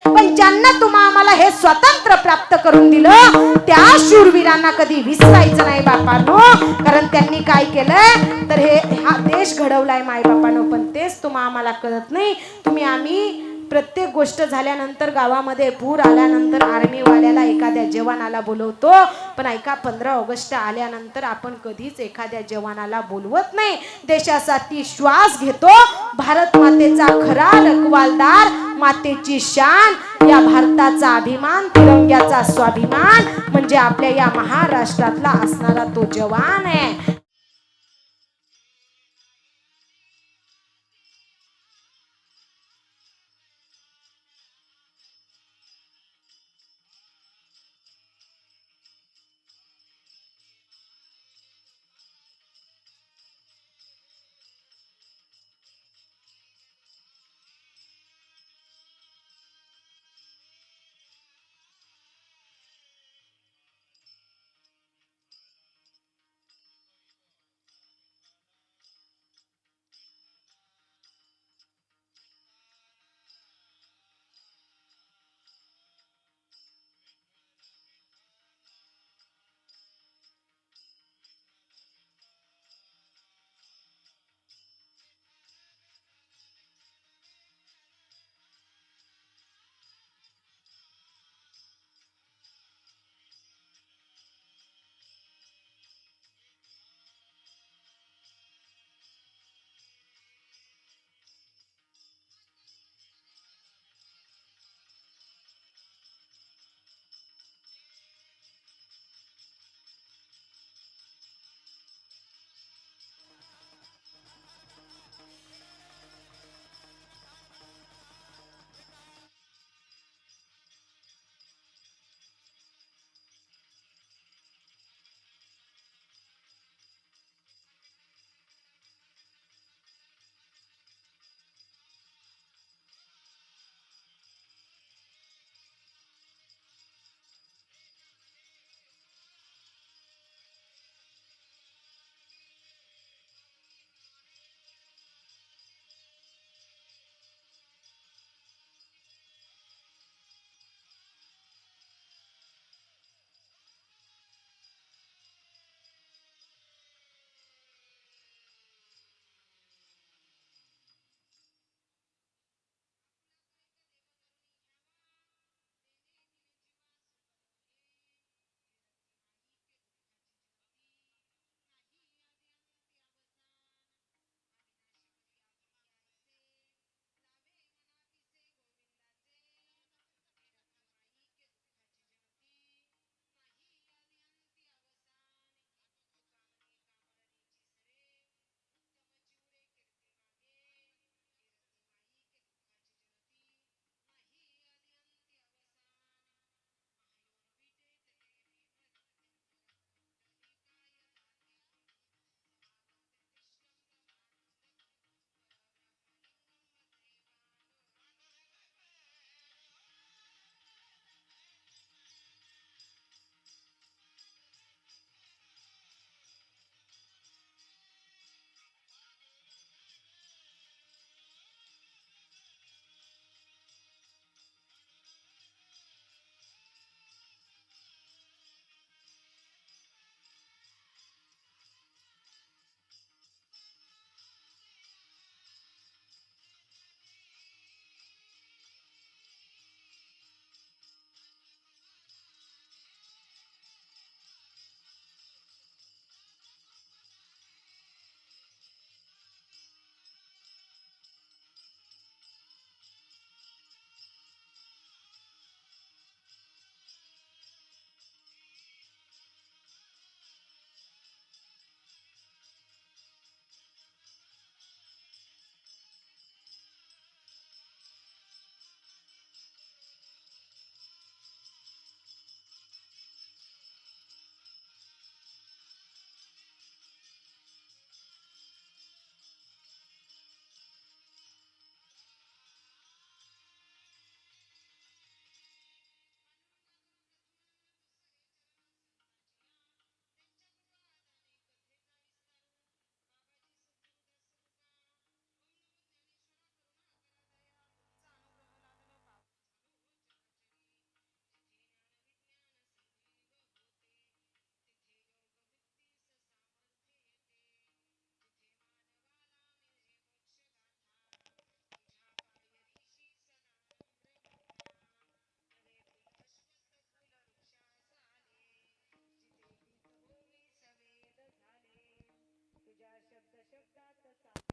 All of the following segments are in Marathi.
पण ज्यांना तुम्हा आम्हाला हे स्वातंत्र्य प्राप्त करून दिलं त्या शूरवीरांना कधी विसरायचं नाही बापांनो. कारण त्यांनी काय केलं तर हा देश घडवलाय मायबापानो. पण तेच तुम्हा आम्हाला कळत नाही. आम्ही प्रत्येक गोष्ट झाल्यानंतर गावामध्ये पूर आल्यानंतर आर्मीवाल्याला एखाद्या जवानाला बोलवतो. पण ऐका 15 ऑगस्ट आल्यानंतर आपण कधीच एखाद्या जवानाला बोलवत नाही. देशासाठी श्वास घेतो. भारत मातेचा खरा रखवालदार, मातेची शान, या भारताचा अभिमान, तिरंग्याचा स्वाभिमान म्हणजे आपल्या या महाराष्ट्रातला असणारा तो जवान आहे.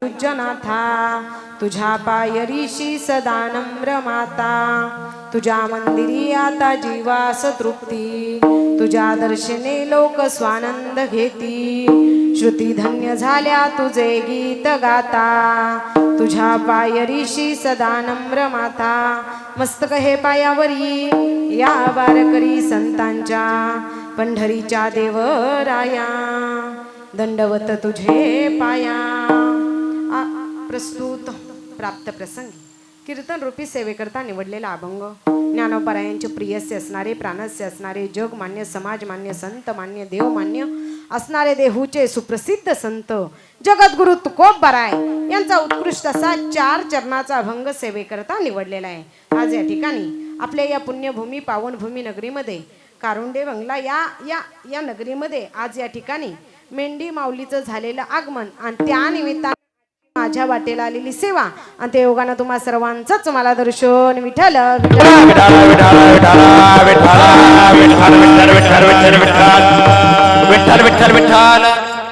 पूज्यनाथा तुझ्या पायरीशी सदा नम्र माता तुझ्या मंदिरी आता जीवास तृप्ती तुझ्या दर्शने लोक स्वानंद घेती श्रुती धन्य झाल्या तुझे गीत गाता तुझ्या पायरीशी सदा नम्र माता मस्तक हे पायावरी या वारकरी संतांच्या पंढरीच्या देवराया दंडवत तुझे पाया प्रस्तुत प्राप्त प्रसंगी कीर्तन रूपी सेवेकरता निवडलेला अभंग ज्ञानोपरायांचे प्रियस्य असणारे प्राणस्य असणारे जग मान्य समाज मान्य संत मान्य देव मान्य असणारे देहूचे सुप्रसिद्ध संत जगद्गुरु तुकोबराय यांचा उत्कृष्ट असा 4 चरणाचा अभंग सेवेकरता निवडलेला आहे। आज या ठिकाणी आपल्या या पुण्यभूमी पावनभूमी नगरीमध्ये कारुंडे बंगला या नगरीमध्ये आज या ठिकाणी मेंढी माऊलीचं झालेलं आगमन आणि त्या निमित्ताने माझ्या वाटेला आलेली सेवा आणि ते योगानं तुम्हा सर्वांचंच मला दर्शन विठ्ठल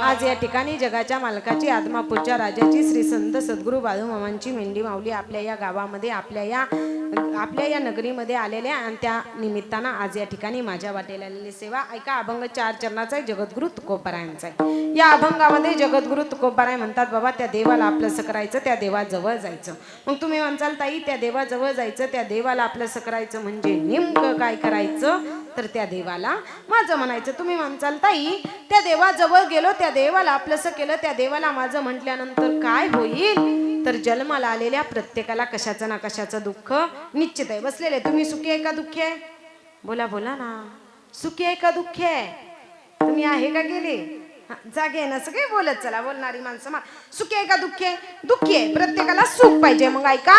आज या ठिकाणी जगाच्या मालकाची आत्मापूरच्या राजाची श्री संत सद्गुरू बाळूमामांची मेंढी माऊली आपल्या या गावामध्ये आपल्या या नगरीमध्ये आलेल्या आणि त्या निमित्तानं आज या ठिकाणी माझ्या वाटेला आलेली सेवा ऐका। अभंग 4 चरणाचा आहे, जगद्गुरु तुकोबरायांचा आहे। या अभंगामध्ये जगद्गुरु तुकोबराय म्हणतात बाबा त्या देवाला आपलंसं करायचं, त्या देवाजवळ जायचं। मग तुम्ही म्हणसाल ताई त्या देवाजवळ जायचं, त्या देवाला आपलंसं करायचं म्हणजे नेमकं काय करायचं? तर त्या देवाला माझं म्हणायचं। तुम्ही म्हणसाल ताई त्या देवाजवळ गेलो, त्या देवाला आपलंसं केलं, त्या देवाला माझं म्हटल्यानंतर काय होईल? तर जन्माला आलेल्या प्रत्येकाला कशाचं ना कशाचं दुःख निश्चित आहे। बसलेले तुम्ही सुखी आहे का दुःखी आहे? बोला बोला ना, सुखी आहे का दुःखी आहे? तुम्ही आहे का गेले? जागे ना सगळे बोलत चला, बोलणारी माणसं सुखी आहे का दुःखी आहे? दुःखी आहे। प्रत्येकाला सुख पाहिजे। मग ऐका,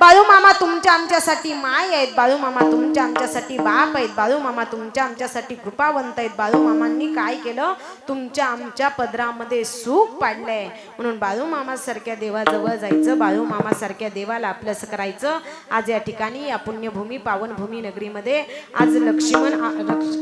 बाळू मामा तुमच्या आमच्यासाठी माय आहेत, बाळू मामा तुमच्या आमच्यासाठी बाप आहेत, बाळू मामा तुमच्या आमच्यासाठी कृपावंत आहेत। बाळू मामांनी काय केलं? तुमच्या आमच्या पदरामध्ये सुख पाडलंय। म्हणून बाळू मामा सारख्या देवाजवळ जायचं, बाळू मामा सारख्या देवाला आपलंसं करायचं। आज या ठिकाणी या पुण्यभूमी पावनभूमी नगरीमध्ये आज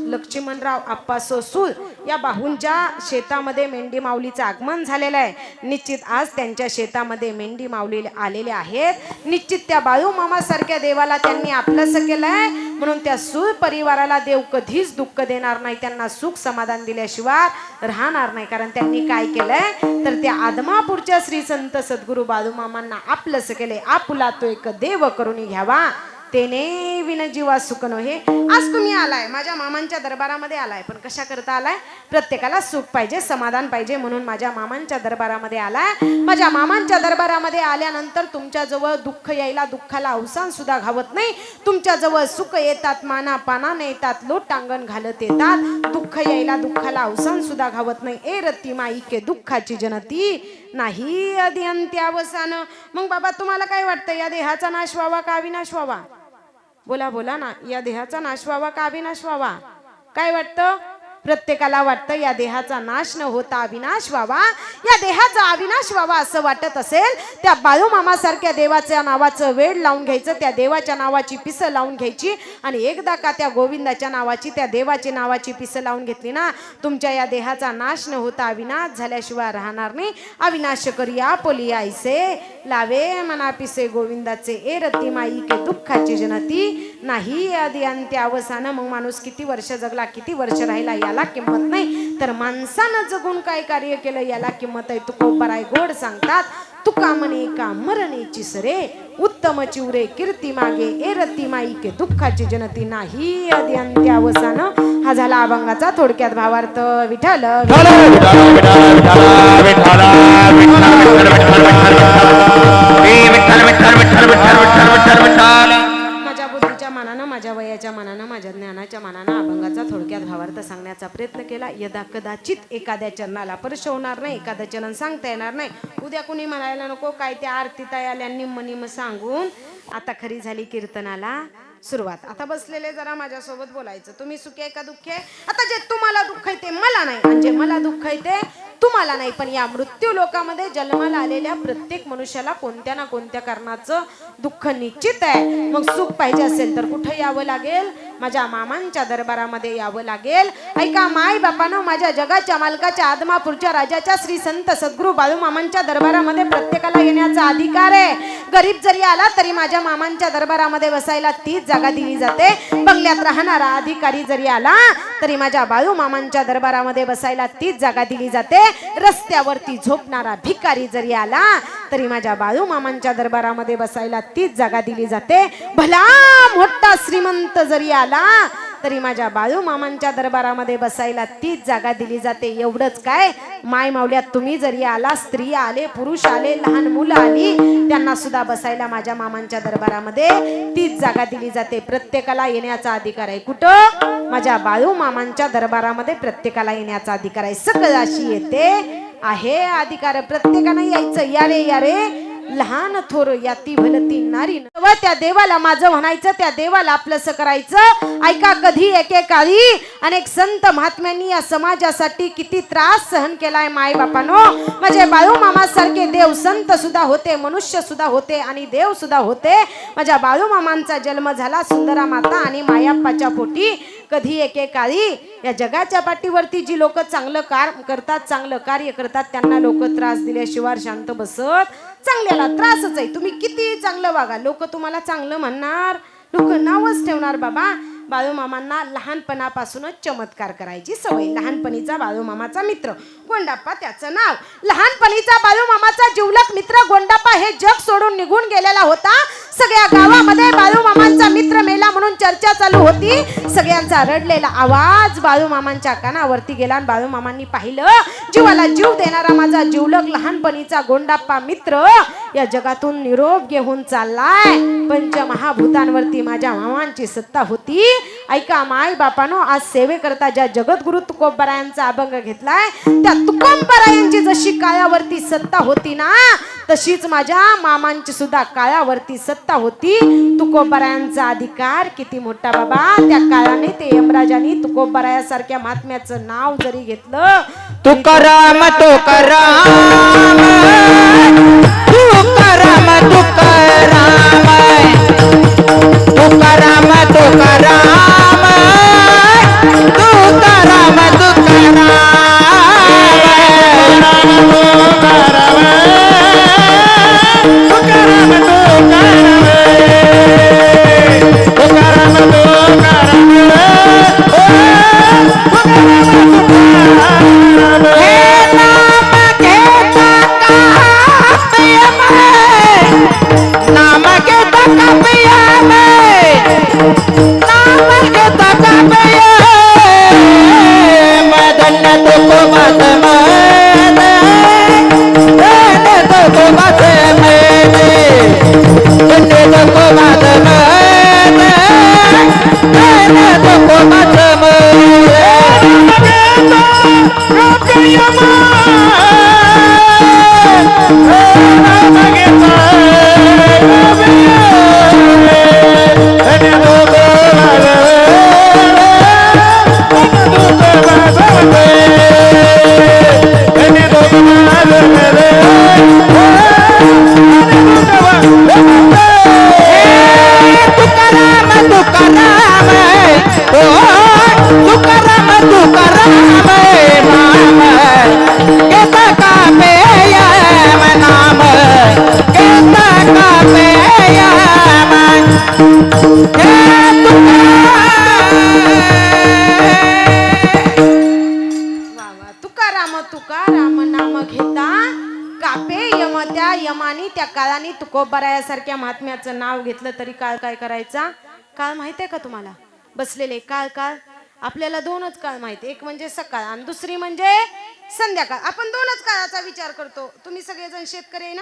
लक्ष्मणराव आप्पा सोसूल या बाहूंच्या शेतामध्ये मेंढी माऊलीचं आगमन झालेलं आहे। निश्चित आज त्यांच्या शेतामध्ये मेंढी माऊली आलेले आहेत। निश्चित त्या बाळू मामा सारख्या देवाला त्यांनी आपलंसं केलंय, म्हणून त्या सूळ परिवाराला देव कधीच दुःख देणार नाही, त्यांना सुख समाधान दिल्याशिवाय राहणार नाही। कारण त्यांनी काय केलंय तर त्या आदमापूरच्या श्री संत सद्गुरू बाळू मामांना आपलंसं केलंय। आपुला तो एक देव करून घ्यावा तेने विन जीवा सुख नव्हे। आज तुम्ही आलाय माझ्या मामांच्या दरबारामध्ये आलाय, पण कशा करता आलाय? प्रत्येकाला सुख पाहिजे, समाधान पाहिजे, म्हणून माझ्या मामांच्या दरबारामध्ये आलाय। माझ्या मामांच्या दरबारामध्ये आल्यानंतर तुमच्या जवळ दुःख यायला दुःखाला अवसान सुद्धा घावत नाही। तुमच्या जवळ सुख येतात, माना पानाने येतात, लोटांगण घालत येतात। दुःख यायला दुःखाला अवसान सुद्धा घावत नाही। ए रती माईके दुःखाची जनती नाही आदि अंत्यावसान। मग बाबा तुम्हाला काय वाटतं? या देहाचा नाश व्हावा का अविनाश व्हावा? बोला बोला ना, या देहाचा नाश व्हावा का अविनाश व्हावा? काय वाटतं? प्रत्येकाला वाटतं या देहाचा नाश न होता अविनाश व्हावा, या देहाचा अविनाश व्हावा असं वाटत असेल त्या बाळू मामा सारख्या देवाच्या नावाचं वेड लावून घ्यायचं, त्या देवाच्या नावाची पिसं लावून घ्यायची आणि एकदा का त्या गोविंदाच्या नावाची त्या देवाची नावाची पिसं लावून घेतली ना, तुमच्या या देहाचा नाश न होता अविनाश झाल्याशिवाय राहणार नाही। अविनाश करिया पोलिया ऐसे लावे मना पिसे गोविंदाचे, ए रती माई के दुःखाची जनती नाही आदि अंत्य अवसान। मग माणूस किती वर्ष जगला, किती वर्ष राहिला याला किंमत नाही, तर माणसानं जगून काय कार्य केलं याला किंमत आहे। तुकोबराय गोड सांगतात, तुका म्हणे का मरणेची सरे उत्तम चिवरे कीर्ती मागे, ए रती माई के दुःखाची जनती नाही आदि अंत्य अवसान। हा झाला अभंगाचा थोडक्यात भावार्थ। विठ्ठल माझ्या बुद्धीच्या मानानं, माझ्या वयाच्या मानानं, माझ्या ज्ञानाच्या मानानं अभंगाचा थोडक्यात भावार्थ सांगण्याचा प्रयत्न केला। यदा कदाचित एखाद्या चरणाला स्पर्श होणार नाही, एखाद्या चरण सांगता येणार नाही। उद्या कुणी म्हणायला नको काय त्या आरतीताई आल्या निम्म सांगून। आता खरी झाली कीर्तनाला सुरुवात। आता बसलेले जरा माझ्यासोबत बोलायचं। तुम्ही सुखी आहे का दुःखी आहे? आता जे तुम्हाला दुःख आहे ते मला नाही, आणि जे मला दुःख आहे ते तुम्हाला नाही। पण या मृत्यू लोकामध्ये जन्माला आलेल्या प्रत्येक मनुष्याला कोणत्या ना कोणत्या कारणाचं दुःख निश्चित आहे। मग सुख पाहिजे असेल तर कुठे यावं लागेल? माझ्या मामांच्या दरबारामध्ये यावं लागेल. ऐका माय बापानं, माझ्या जगाच्या मालकाच्या आदमापूरच्या राजाच्या श्री संत सद्गुरू बाळू मामांच्या दरबारामध्ये प्रत्येकाला येण्याचा अधिकार आहे. गरीब जरी आला तरी माझ्या मामांच्या दरबारामध्ये बसायला तीच जागा दिली जाते. बंगल्यात राहणारा अधिकारी जरी आला तरी माझ्या बाळू मामांच्या दरबारामध्ये बसायला तीच जागा दिली जाते. रस्त्यावरती झोपणारा भिकारी जरी आला तरी माझ्या बाळू मामांच्या दरबारामध्ये बसायला तीच जागा दिली जाते. भला मोठा श्रीमंत जरी आला तरी माझ्या बाळू मामांच्या दरबारामध्ये बसायला तीच जागा दिली जाते. एवढंच काय, माय मावल्यात तुम्ही जरी आला, स्त्री आले, पुरुष आले, लहान मुलं आली, त्यांना सुद्धा बसायला माझ्या मामांच्या दरबारामध्ये तीच जागा दिली जाते. प्रत्येकाला येण्याचा अधिकार आहे. कुठं? माझ्या बाळू मामांच्या दरबारामध्ये प्रत्येकाला येण्याचा अधिकार आहे. सकल अशी येते आहे अधिकार. प्रत्येकानं यायचं. या रे या रे लहान थोर याती भलती नारी. त्या देवाला माझं म्हणायचं, त्या देवाला आपलंसं करायचं. ऐका, कधी एकेकाळी अनेक संत महात्म्यांनी या समाजासाठी किती त्रास सहन केलाय माय बापानो. माझे बाळू मामा सारखे देव संत सुद्धा होते, मनुष्य सुद्धा होते आणि देव सुद्धा होते. माझ्या बाळू मामांचा जन्म झाला सुंदरा माता आणि मायाप्पाच्या पोटी. कधी एकेकाळी या जगाच्या पाठीवरती जी लोक चांगलं काम करतात, चांगलं कार्य करतात, त्यांना लोक त्रास दिल्याशिवाय शांत बसत. चांगल्याला त्रासच आहे. तुम्ही किती चांगलं वागा, लोक तुम्हाला चांगलं म्हणणार, लोक नावच ठेवणार. बाबा बाळू मामांना लहानपणापासूनच चमत्कार करायची सवय. लहानपणीचा बाळू मामाचा मित्र गोंडाप्पा त्याचं नाव. लहानपणीचा बाळू मामाचा जिवलग मित्र गोंडाप्पा हे जग सोडून निघून गेलेला होता. सगळ्या गावामध्ये बाळू मामांचा मित्र मेला म्हणून चर्चा चालू होती. सगळ्यांचा रडलेला आवाज बाळू मामांच्या कानावरती गेला आणि बाळू मामांनी पाहिलं, जीवाला जीव देणारा माझा जिवलग लहानपणीचा गोंडाप्पा मित्र या जगातून निरोप घेऊन चाललाय. पंचमहाभूतांवरती माझ्या मामांची सत्ता होती. ऐका माय बापानो, आज सेवेकरता ज्या जगद्गुरु तुकोबरायांचा अभंग घेतलाय, त्या तुकोबरायांची जशी काळावरती सत्ता होती ना, तशीच माझ्या मामांची सुद्धा काळावरती सत्ता होती. तुकोबरायांचा अधिकार किती मोठा बाबा. त्या काळाने ते यमराजांनी तुकोबरायासारख्या महात्म्याचं नाव जरी घेतलं, तुकाराम तुकाराम तुकाराम तुकाराम तुकाराम तुकाराम तुकाराम तुकोबरायासारख्या महात्म्याचं नाव घेतलं तरी काळ काय करायचा. काळ माहिती आहे का तुम्हाला? बसलेले काळ. काळ आपल्याला दोनच काळ माहिती, एक म्हणजे सकाळ आणि दुसरी म्हणजे संध्याकाळ. आपण दोनच काळाचा विचार करतो. तुम्ही सगळेजण शेतकरी आहे ना,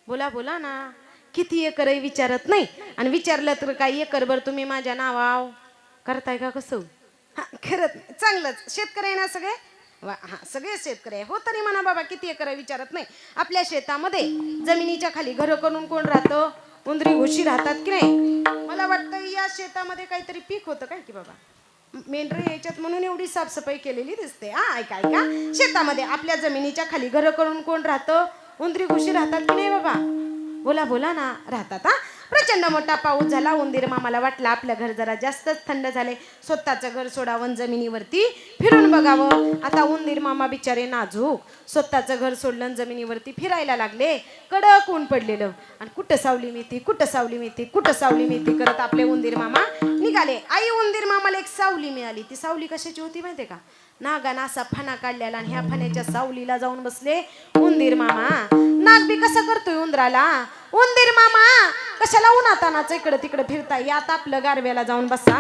बोला बोला ना. किती एकर आहे विचारत नाही, आणि विचारलं तर काय एकरभर तुम्ही माझ्या नावाव करताय का? कसं करत नाही. चांगलंच शेतकरी आहे ना सगळे. हा, सगळे शेतकरी आहे हो. तरी म्हणा बाबा किती एकर विचारत नाही. आपल्या शेतामध्ये जमिनीच्या खाली घर करून कोण राहतं? उंदरी घुशी राहतात की नाही? मला वाटतं या शेतामध्ये काहीतरी पीक होतं काय की बाबा, मेंढरे यायच्यात म्हणून एवढी साफसफाई केलेली दिसते. हा, ऐका ऐका, शेतामध्ये आपल्या जमिनीच्या खाली घर करून कोण राहतं? उंदरी घुशी राहतात की नाही बाबा? बोला बोला ना राहतात. हा प्रचंड मोठा पाऊस झाला. उंदीर मामाला वाटलं आपलं घर जरा जास्तच थंड झाले, स्वतःचं घर सोडावं, जमिनीवरती फिरून बघावं. आता उंदीर मामा बिचारे नाजूक, स्वतःचं घर सोडलं, जमिनीवरती फिरायला लागले. कडक ऊन पडलेलं आणि कुठं सावली मिळते, कुठं सावली मिळते, कुठं सावली मिळते करत आपले उंदीर मामा निघाले. आई उंदीर मामाला एक सावली मिळाली. ती सावली कशाची होती माहितीये का? नागानं असा फणा काढलेला आणि ह्या फण्याच्या सावलीला जाऊन बसले उंदीर मामा. नाग बी कसं करतोय उंदराला, उंदीर मामा कशाला उन्हातानाच इकडे तिकडे फिरताय, यात आपलं गारव्याला जाऊन बसा.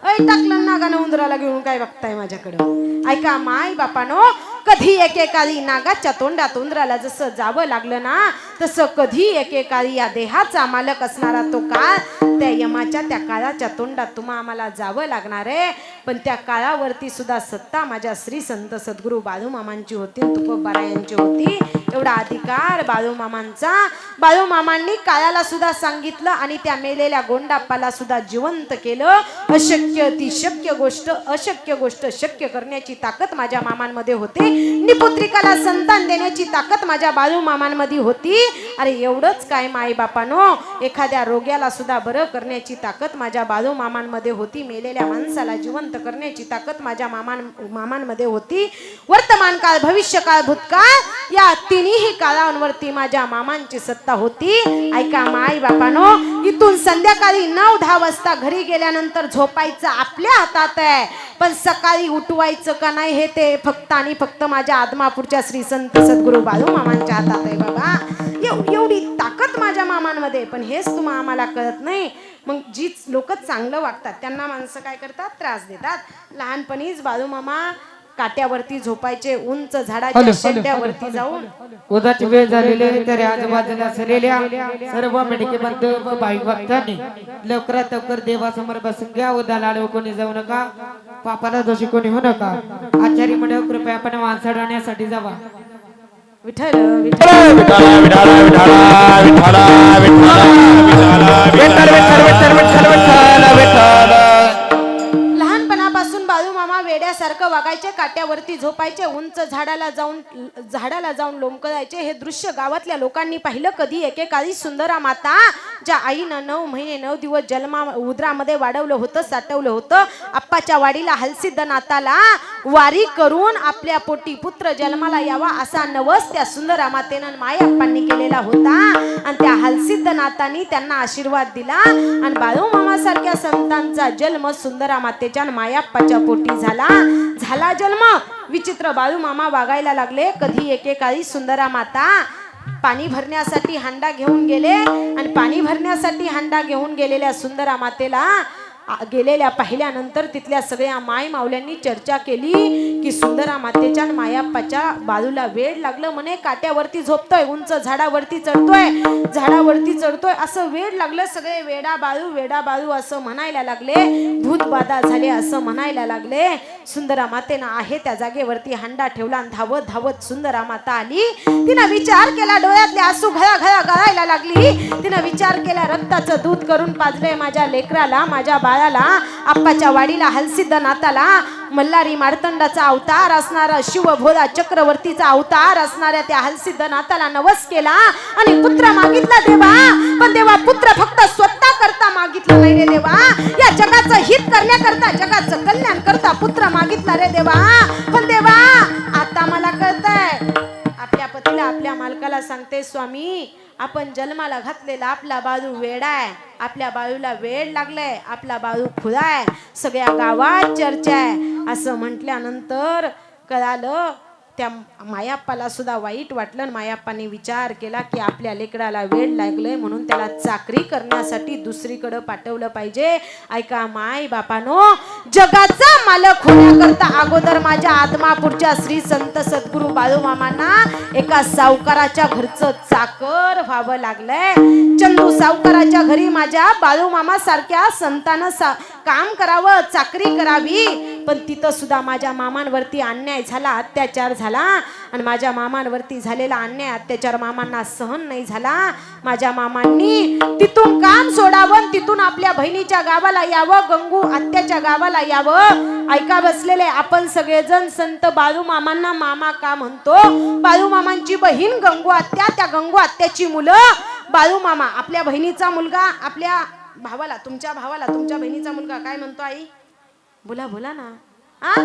ऐ टाकलं नागानं उंदराला घेऊन काय बघताय माझ्याकडं. ऐका माय बापानो, कधी एकेकाळी नागाच्या तोंडात उंदराला जसं जावं लागलं ना, तसं कधी एकेकाळी या देहाचा मालक असणारा तो काळ, त्या यमाच्या त्या काळाच्या तोंडात तुम्हा आम्हाला जावं लागणार आहे. पण त्या काळावरती सुद्धा सत्ता माझ्या श्री संत सद्गुरू बाळूमामांची होती, तुकोबारायांची होती. एवढा अधिकार बाळूमामांचा. बाळूमामांनी काळाला सुद्धा सांगितलं आणि त्या मेलेल्या गोंडाप्पाला सुद्धा जिवंत केलं. अशक्य ती शक्य गोष्ट, अशक्य गोष्ट शक्य करण्याची ताकद माझ्या मामांमध्ये होती. निपुत्रिकाला संतान देण्याची ताकद माझ्या बाळूमामांमध्ये होती. अरे एवढंच काय माई बापानो, एखाद्या रोग्याला सुद्धा बरं करण्याची ताकद माझ्या बाळूमामांमध्ये होती. मेलेल्या माणसाला जिवंत करण्याची ताकद माझ्या मामांमध्ये होती. वर्तमान काळ, भविष्य काळ, भूतकाळ या तिन्ही काळांवरती माझ्या मामांची सत्ता होती. ऐका माई बापानो, इथून संध्याकाळी 9-10 वाजता घरी गेल्यानंतर झोपायचं आपल्या हातात आहे, पण सकाळी उठवायचं का नाही हे ते फक्त आणि फक्त माझ्या आदमापूरच्या श्री संत सद्गुरू बाळूमामांच्या हातात आहे बाबा. एवढी ताकद माझ्या मामांमध्ये. पण हेच तुम्हाला आम्हाला कळत नाही. मग जी लोक चांगलं वागतात त्यांना माणसं काय करतात, त्रास देतात. लहानपणीच बाळूमामा काट्यावरती झोपायचे, उंच झाडाच्या शेंड्यावरती जाऊन. उदाची वेळ झालेली आहे, तरी आजूबाजूला असलेल्या सर्व मेडिके बंधू व भाविक भक्तांनी लवकरात लवकर देवासमोर बसून घ्या. उदाला आडवं कोणी जाऊ नका, पापाला दोषी कोणी होऊ नका. आचार्य मंडळ कृपया आपण वाचण्यासाठी जावा. विठ्ठल विठ्ठल विठ्ठल विठ्ठल विठ्ठल विठ्ठल. लहानपणापासून बाळूमामा वेड्यासारखं वागायचे, काट्यावरती झोपायचे, उंच झाडाला जाऊन लोंबकळायचे. हे दृश्य गावातल्या लोकांनी पाहिलं. कधी एकेकाळी सुंदरा माता, ज्या आईनं 9 महिने 9 दिवस जन्मा उदरामध्ये वाढवलं होतं, साठवलं होतं, आप्पाच्या वाडीला हलसिद्ध नाताला वारी करून आपल्या पोटी पुत्र जन्माला यावा असा नवस त्या सुंदरा मातेनं मायाप्पांनी केलेला होता. आणि त्या हलसिद्ध नातानी त्यांना आशीर्वाद दिला आणि बाळूमामा सारख्या संतांचा जन्म सुंदरा मातेच्या मायाप्पाच्या पोटी झाला. जन्म. विचित्र बाळूमामा वागायला लागले. कधी एकेकाळी सुंदरा माता पाणी भरण्यासाठी हांडा घेऊन गेले आणि पाणी भरण्यासाठी हांडा घेऊन गेलेल्या सुंदरा मातेला गेलेल्या पाहिल्यानंतर तिथल्या सगळ्या माय मावल्यांनी चर्चा केली की सुंदरा मातेच्या मायाप्पाच्या बाजूला वेड लागलं म्हणे. काट्यावरती झोपतोय, उंच झाडावरती चढतोय असं वेड लागलं. सगळे वेडा बाळू असं म्हणायला लागले. भूतबाधा झाले असं म्हणायला लागले. सुंदरा मातेनं आहे त्या जागेवरती हांडा ठेवला आणि धावत धावत सुंदरा माता आली. तिनं विचार केला, डोळ्यातले आसू घळा गळायला लागली. तिनं विचार केला, रक्ताचं दूध करून पाजलंय माझ्या लेकराला, माझ्या बाळाला, आप्पाच्या वाडीला, हलसिद्ध नाताला, मल्हारी मार्तंडाचा अवतार असणारा, शिवभोला चक्रवर्तीचा अवतार असणाऱ्या त्या हलसिद्ध नाताला नवस केला आणि पुत्र मागितला देवा. पण देवा पुत्र फक्त स्वतः करता मागितलं नाही रे देवा, या जगाचं हित करण्याकरता, जगाचं कल्याण करता पुत्र मागितला रे देवा. पण देवा आता मला कळतंय, आपल्या पतीला, आपल्या मालकाला सांगते, स्वामी आपण जन्माला घातलेला आपला बाळू वेडा आहे, आपल्या बाळूला वेड लागलाय, आपला बाळू खुळा आहे, सगळ्या गावात चर्चा आहे असं म्हटल्यानंतर कळालं. त्या मायाप्पाला सुद्धा वाईट वाटलं. मायाप्पाने विचार केला की आपल्या लेकराला वेड लागलंय म्हणून त्याला चाकरी करण्यासाठी दुसरीकडे पाठवलं पाहिजे. ऐका माय बापानो, जगाचा मालक होण्याकरता अगोदर माझ्या आदमापूरच्या श्री संत सद्गुरू बाळूमामांना एका सावकाराच्या घरचं चाकर व्हावं लागलंय. चंदू सावकाराच्या घरी माझ्या बाळूमामा सारख्या संतानं काम करावं, चाकरी करावी. पण तिथं सुद्धा माझ्या मामांवरती अन्याय झाला, अत्याचार झाला आणि माझ्या मामांवरती झालेला अन्याय अत्याचार मामांना सहन नाही झाला. माझ्या मामांनी तिथून काम सोडावं, तिथून आपल्या बहिणीच्या गावाला यावं, गंगू आत्याच्या गावाला यावं. ऐका बसलेले आपण सगळेजण संत बाळूमामांना मामा का म्हणतो? बाळूमामांची बहीण गंगू आत्या, त्या गंगू आत्याची मुलं बाळू मामा आपल्या बहिणीचा मुलगा आपल्या भावाला, तुमच्या भावाला तुमच्या बहिणीचा मुलगा काय म्हणतो आई? बोला बोला ना. आ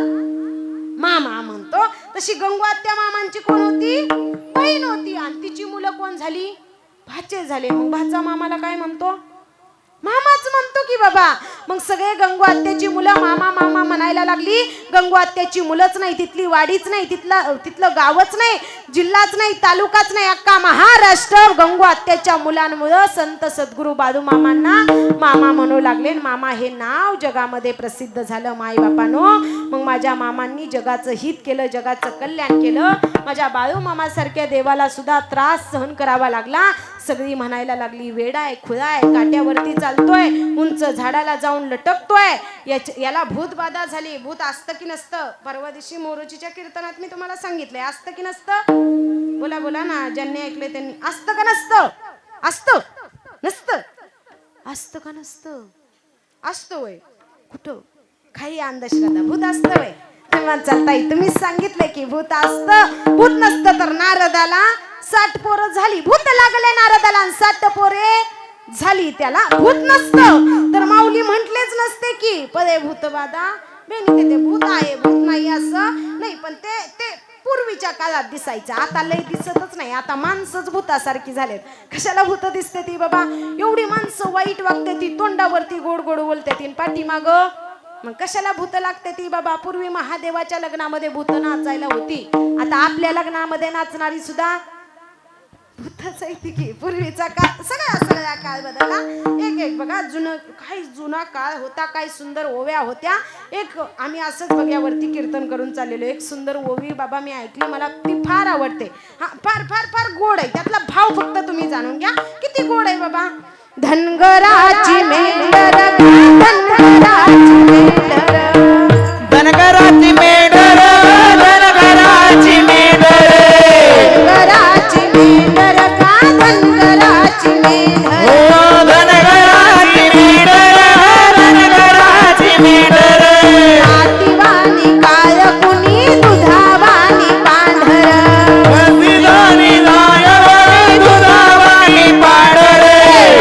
मामा म्हणतो. तशी गंगू आत्या मामांची कोण होती? बहीण होती. आणि तिची मुलं कोण झाली? भाचे झाले. मग भाचा मामाला काय म्हणतो? मामाच म्हणतो की बाबा. मग सगळे गंगू आत्याची मुलं मामा मामा म्हणायला लागली. गंगू आत्याची मुलंच नाही, तिथली वाडीच नाही, तिथलं गावच नाही, जिल्हाच नाही, तालुकाच नाही, अख्खा महाराष्ट्र गंगू आत्याच्या मुलांमुळे संत सद्गुरू बाळू मामांना मामा म्हणू लागले. मामा हे नाव जगामध्ये प्रसिद्ध झालं माई बापानो. मग माझ्या मामांनी जगाचं हित केलं, जगाचं कल्याण केलं. माझ्या बाळू मामासारख्या देवाला सुद्धा त्रास सहन करावा लागला. सगळी म्हणायला लागली वेडा आहे, खुळा आहे, काट्यावरती चालतोय, उंच झाडाला जाऊन लटकतोय, याला भूत बाधा झाली. भूत असतं की नसतं? परवा दिवशी मोरोजीच्या कीर्तनात मी तुम्हाला सांगितलंय, असतं की नसतं? बोला बोला ना, ज्यांनी ऐकले त्यांनी. असतं का नसतं? असतं नसतं? असतं का नसतं? असतं वय. कुठं? काही अंधश्रद्धा. भूत असतं वय. तेव्हा चालताय तुम्ही सांगितलंय की भूत असतं. भूत नसतं तर नारदाला 60 पोरं झाली. भूत लागले नारदाला 60 पोरे झाली. त्याला भूत नसतं तर माऊली म्हटलेच नसते की पदे भूत बाधा बेनी. ते भूत आहे, भूत नाही असं नाही. पण ते पूर्वीच्या काळात दिसायचं. आता लय दिसतच नाही. आता माणसंच भूतासारखी झालेत. कशाला भूत दिसते ती बाबा? एवढी माणसं वाईट वागते ती, तोंडावरती गोड गोड बोलते ती, पाठीमाग मग कशाला भूत लागते ती बाबा? पूर्वी महादेवाच्या लग्नामध्ये भूत नाचायला होती. आता आपल्या लग्नामध्ये नाचणारी सुद्धा भूतच आहे ती की. पूर्वीचा काळ सगळा काळ बदलला. एक बघा जुना काळ होता. काय सुंदर ओव्या होत्या. एक आम्ही असंच बघ्यावरती कीर्तन करून चाललेलो. एक सुंदर ओवी बाबा मी ऐकली, मला ती फार आवडते. हा फार फार फार गोड आहे. त्यातला भाव फक्त तुम्ही जाणून घ्या किती गोड आहे बाबा. धनगराची मेंढर, धनगराची मेंढर, धनगराची मेंढर, धनगराची मेंढर, धनगराची मेंढर का धनगराची मेंढर, ओ धनगराची मेंढर, धनगराची मेंढर, नातीवानी काळ कुणी दुधावानी पांढर, हसीदानी जायवळे दुधावानी पांढर,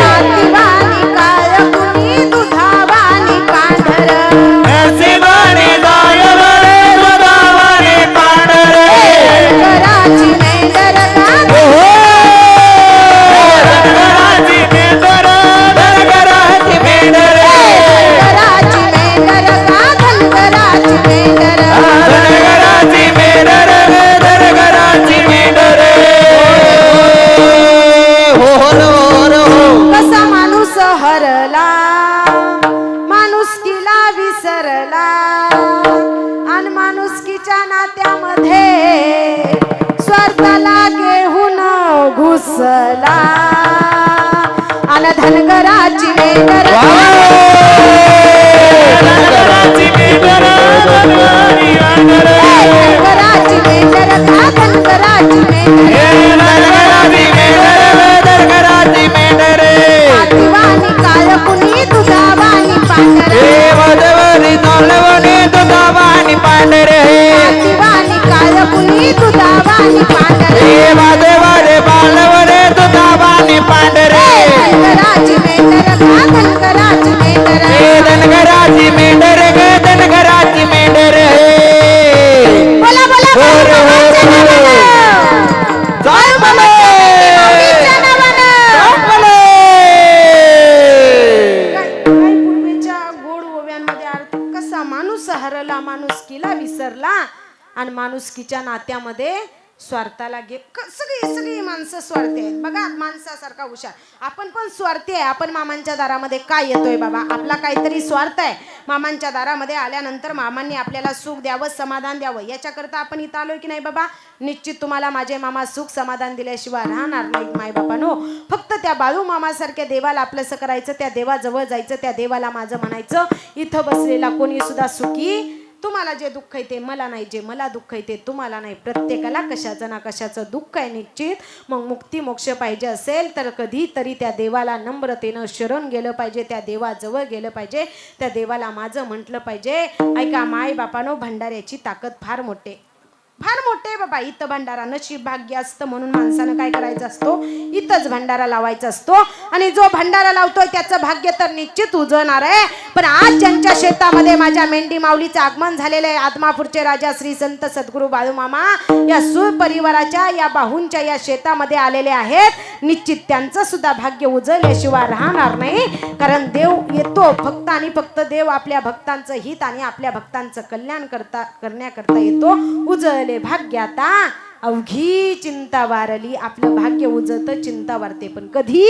नातीवानी काळ कुणी दुधावानी पांढर, हसीदानी जायवळे दुधावानी पांढर, धनगराची मेंढर का धनगराची मेंढर, धनगराची मेंढर, धनगराची मेंढर का धनगराची मेंढर, धनगराची मेंढर, धनगराची मेंढर, हो. कसा माणूस हरला, माणुसकीला विसरला, आणि माणुसकीच्या नात्यामध्ये स्वार्थाला घेऊन घुसला, आणि धनगराची मेंढर धनगराची मेंढर, धनगराची मेंढर, धनगराची मेंढर का धनगराची मेंढर, धनगराची मेंढर, धनगराची मेंढर, नातीवानी काळ कुणी दुधावानी पांढर, देवदेवरी चालवणे दुधावानी पांढरे, नातीवानी काळ कुणी दुधावानी पांढर, देवदेवरे बालवरे दुधावानी पांढरे, धनगराची मेंढर का धनगराची मेंढर, धनगराची मेंढर ग धनगराची मेंढर, बोला बोला होर, होर, होर. जय मले, माऊलीच्या नावानं. जय मले. काय पूर्वीच्या गोड ओव्यांमध्ये अर्थ कसा माणूस हरला, माणुसकीला विसरला, आणि माणुसकीच्या नात्यामध्ये स्वार्थाला सगळी माणसं स्वार्थी आहेत. बघा माणसासारखा हुशार. आपण पण स्वार्थी आहे. आपण मामांच्या दारामध्ये काय येतोय बाबा? आपला काहीतरी स्वार्थ आहे. मामांच्या दारामध्ये आल्यानंतर मामांनी आपल्याला सुख द्यावं, समाधान द्यावं, याच्याकरता आपण इथं आलोय की नाही बाबा? निश्चित तुम्हाला माझे मामा सुख समाधान दिल्याशिवाय राहणार नाहीत माय बापानो. फक्त त्या बाळू मामासारख्या देवाला आपलंसं करायचं, त्या देवाजवळ जायचं, त्या देवाला माझं म्हणायचं. इथं बसलेला कोणी सुद्धा सुखी. तुम्हाला जे दुःख आहे ते मला नाही, जे मला दुःख आहे ते तुम्हाला नाही. प्रत्येकाला कशाचं ना कशाचं दुःख आहे निश्चित. मग मुक्ती मोक्ष पाहिजे असेल तर कधीतरी त्या देवाला नम्रतेनं शरण गेलं पाहिजे, त्या देवाजवळ गेलं पाहिजे, त्या देवाला माझं म्हटलं पाहिजे. ऐका माय बापानो, भंडाऱ्याची ताकद फार मोठे. फार मोठे आहे बाबा. इथं भंडारा नशीब भाग्य असतं म्हणून माणसानं काय करायचं असतो, इथंच भंडारा लावायचा असतो. आणि जो भंडारा लावतोय त्याचं भाग्य तर निश्चित उजळणार आहे. पण आज ज्यांच्या शेतामध्ये माझ्या मेंढी माऊलीचं आगमन झालेलं आहे, आदमापूरचे राजा श्री संत सद्गुरू बाळूमामा या सूर परिवाराच्या या बाहूंच्या या शेतामध्ये आलेले आहेत. निश्चित त्यांचं सुद्धा भाग्य उजळल्याशिवाय राहणार नाही. कारण देव येतो फक्त आणि फक्त देव आपल्या भक्तांचं हित आणि आपल्या भक्तांचं कल्याण करण्याकरता येतो. उजळले भाग्य आता अवघी चिंता वारली. आपलं भाग्य उजळतं, चिंता वारते, पण कधी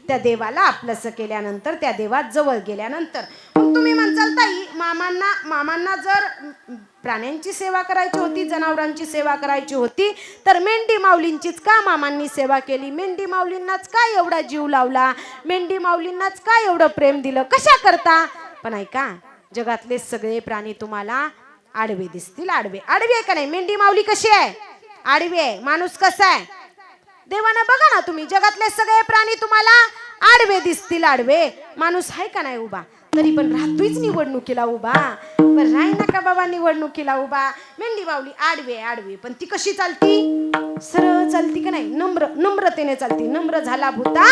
त्या देवाला आपलंसं केल्यानंतर, त्या देवात जवळ गेल्यानंतर. मग तुम्ही म्हणसाल ताई, मामांना जर प्राण्यांची सेवा करायची होती, जनावरांची सेवा करायची होती, तर मेंढी माऊलींचीच का मामांनी सेवा केली? मेंढी माऊलींनाच काय एवढा जीव लावला? मेंढी माऊलींनाच काय एवढं प्रेम दिलं? कशा करता? पण ऐका, जगातले सगळे प्राणी तुम्हाला आडवे दिसतील. आडवे आहे का नाही? मेंढी माऊली कशी आहे? आडवी आहे. माणूस कसा आहे? देवानं बघा ना तुम्ही, जगातले सगळे प्राणी तुम्हाला आडवे दिसतील. आडवे माणूस आहे का नाही उभा? तरी पण राहतोच निवडणुकीला उभा. पण राही नका बाबा निवडणुकीला उभा. मेंढी माऊली आडवे, पण ती कशी चालती? सरळ चालती का नाही? नम्रतेने चालती. नम्र झाला भूता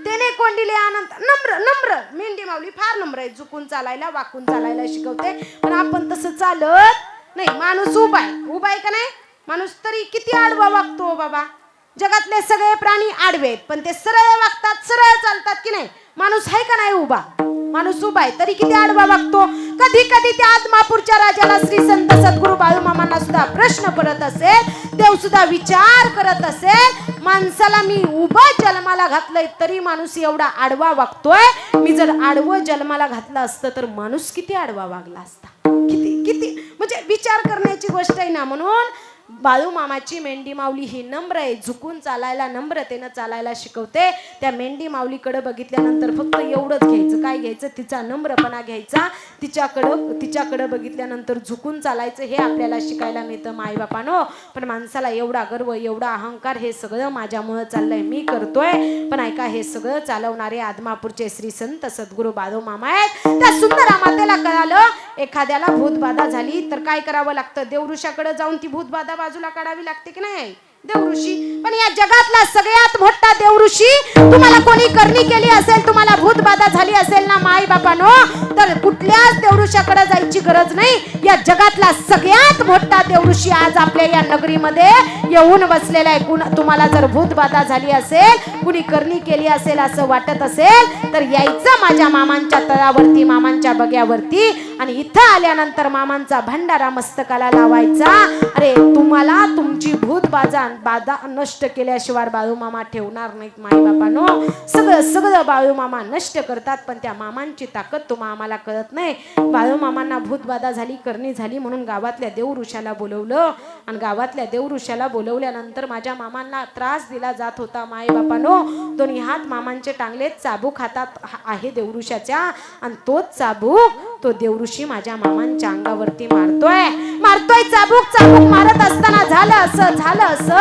त्याने कोंडिले आनंद. नम्र मेंढी माऊली फार नम्र आहे. झुकून चालायला, वाकून चालायला शिकवते. पण आपण तसं चालत नाही. माणूस उभा आहे का नाही? माणूस तरी किती आडवा वागतो बाबा. जगातले सगळे प्राणी आडवे आहेत, पण ते सरळ वागतात, सरळ चालतात की नाही? माणूस आहे का नाही उभा? माणूस उभा आहे तरी किती आडवा वागतो. कधी कधी त्या आदमापूरच्या राजाला श्री संत सद्गुरू बाळूमामांना सुद्धा प्रश्न पडत असेल, देव सुद्धा विचार करत असेल, माणसाला मी उभा जन्माला घातलंय तरी माणूस एवढा आडवा वागतोय. मी जर आडवं जन्माला घातलं असतं तर माणूस किती आडवा वागला असता. किती म्हणजे विचार करण्याची गोष्ट आहे ना. म्हणून बाळूमामाची मेंढी माऊली ही नम्र आहे. झुकून चालायला, नम्रतेनं चालायला शिकवते. त्या मेंढी माऊलीकडे बघितल्यानंतर फक्त एवढंच घ्यायचं. काय घ्यायचं? तिचा नम्रपणा घ्यायचा. तिच्याकडं बघितल्यानंतर झुकून चालायचं. हे आपल्याला शिकायला मिळतं मायबापानो. पण माणसाला एवढा गर्व, एवढा अहंकार, हे सगळं माझ्यामुळं चाललंय, मी करतोय. पण ऐका, हे सगळं चालवणारे आदमापूरचे श्री संत सद्गुरू बाळूमामा आहेत. त्या सुंदर मातेला कळालं एखाद्याला भूतबाधा झाली तर काय करावं लागतं? देवऋषाकडे जाऊन ती भूतबाधा बाजूला काढावी लागते की नाही? देवऋषी. पण या जगातला सगळ्यात मोठा देवऋषी तुम्हाला कोणी करणी केली असेल, तुम्हाला भूतबाधा झाली असेल ना माई बापानो, तर कुठल्याच देवऋषाकडे जायची गरज नाही. या जगातला सगळ्यात मोठा देवऋषी आज आपल्या या नगरीमध्ये येऊन बसलेला आहे. तुम्हाला जर भूतबाधा झाली असेल, कुणी करणी केली असेल असं वाटत असेल, तर यायचं माझ्या मामांच्या तळावरती, मामांच्या बग्यावरती, आणि इथं आल्यानंतर मामांचा भंडारा मस्तकाला लावायचा. अरे तुम्हाला तुमची भूतबाधा नष्ट केल्याशिवाय बाळूमामा ठेवणार नाहीत माईबापानो. सगळं बाळूमामा नष्ट करतात. पण त्या मामांची ताकद तुम्हा आम्हाला कळत नाही. बाळूमामांना भूतबाधा झाली, करणी झाली म्हणून गावातल्या देवऋषाला बोलवलं. आणि गावातल्या देवऋषाला बोलवल्यानंतर माझ्या मामांना त्रास दिला जात होता माईबापानो. दोन्ही हात मामांचे टांगलेत, चाबूक हातात आहे देवऋषाच्या, आणि तोच चाबूक तो देवऋषी माझ्या मामांच्या अंगावरती मारतोय. चाबूक मारत असताना झालं असं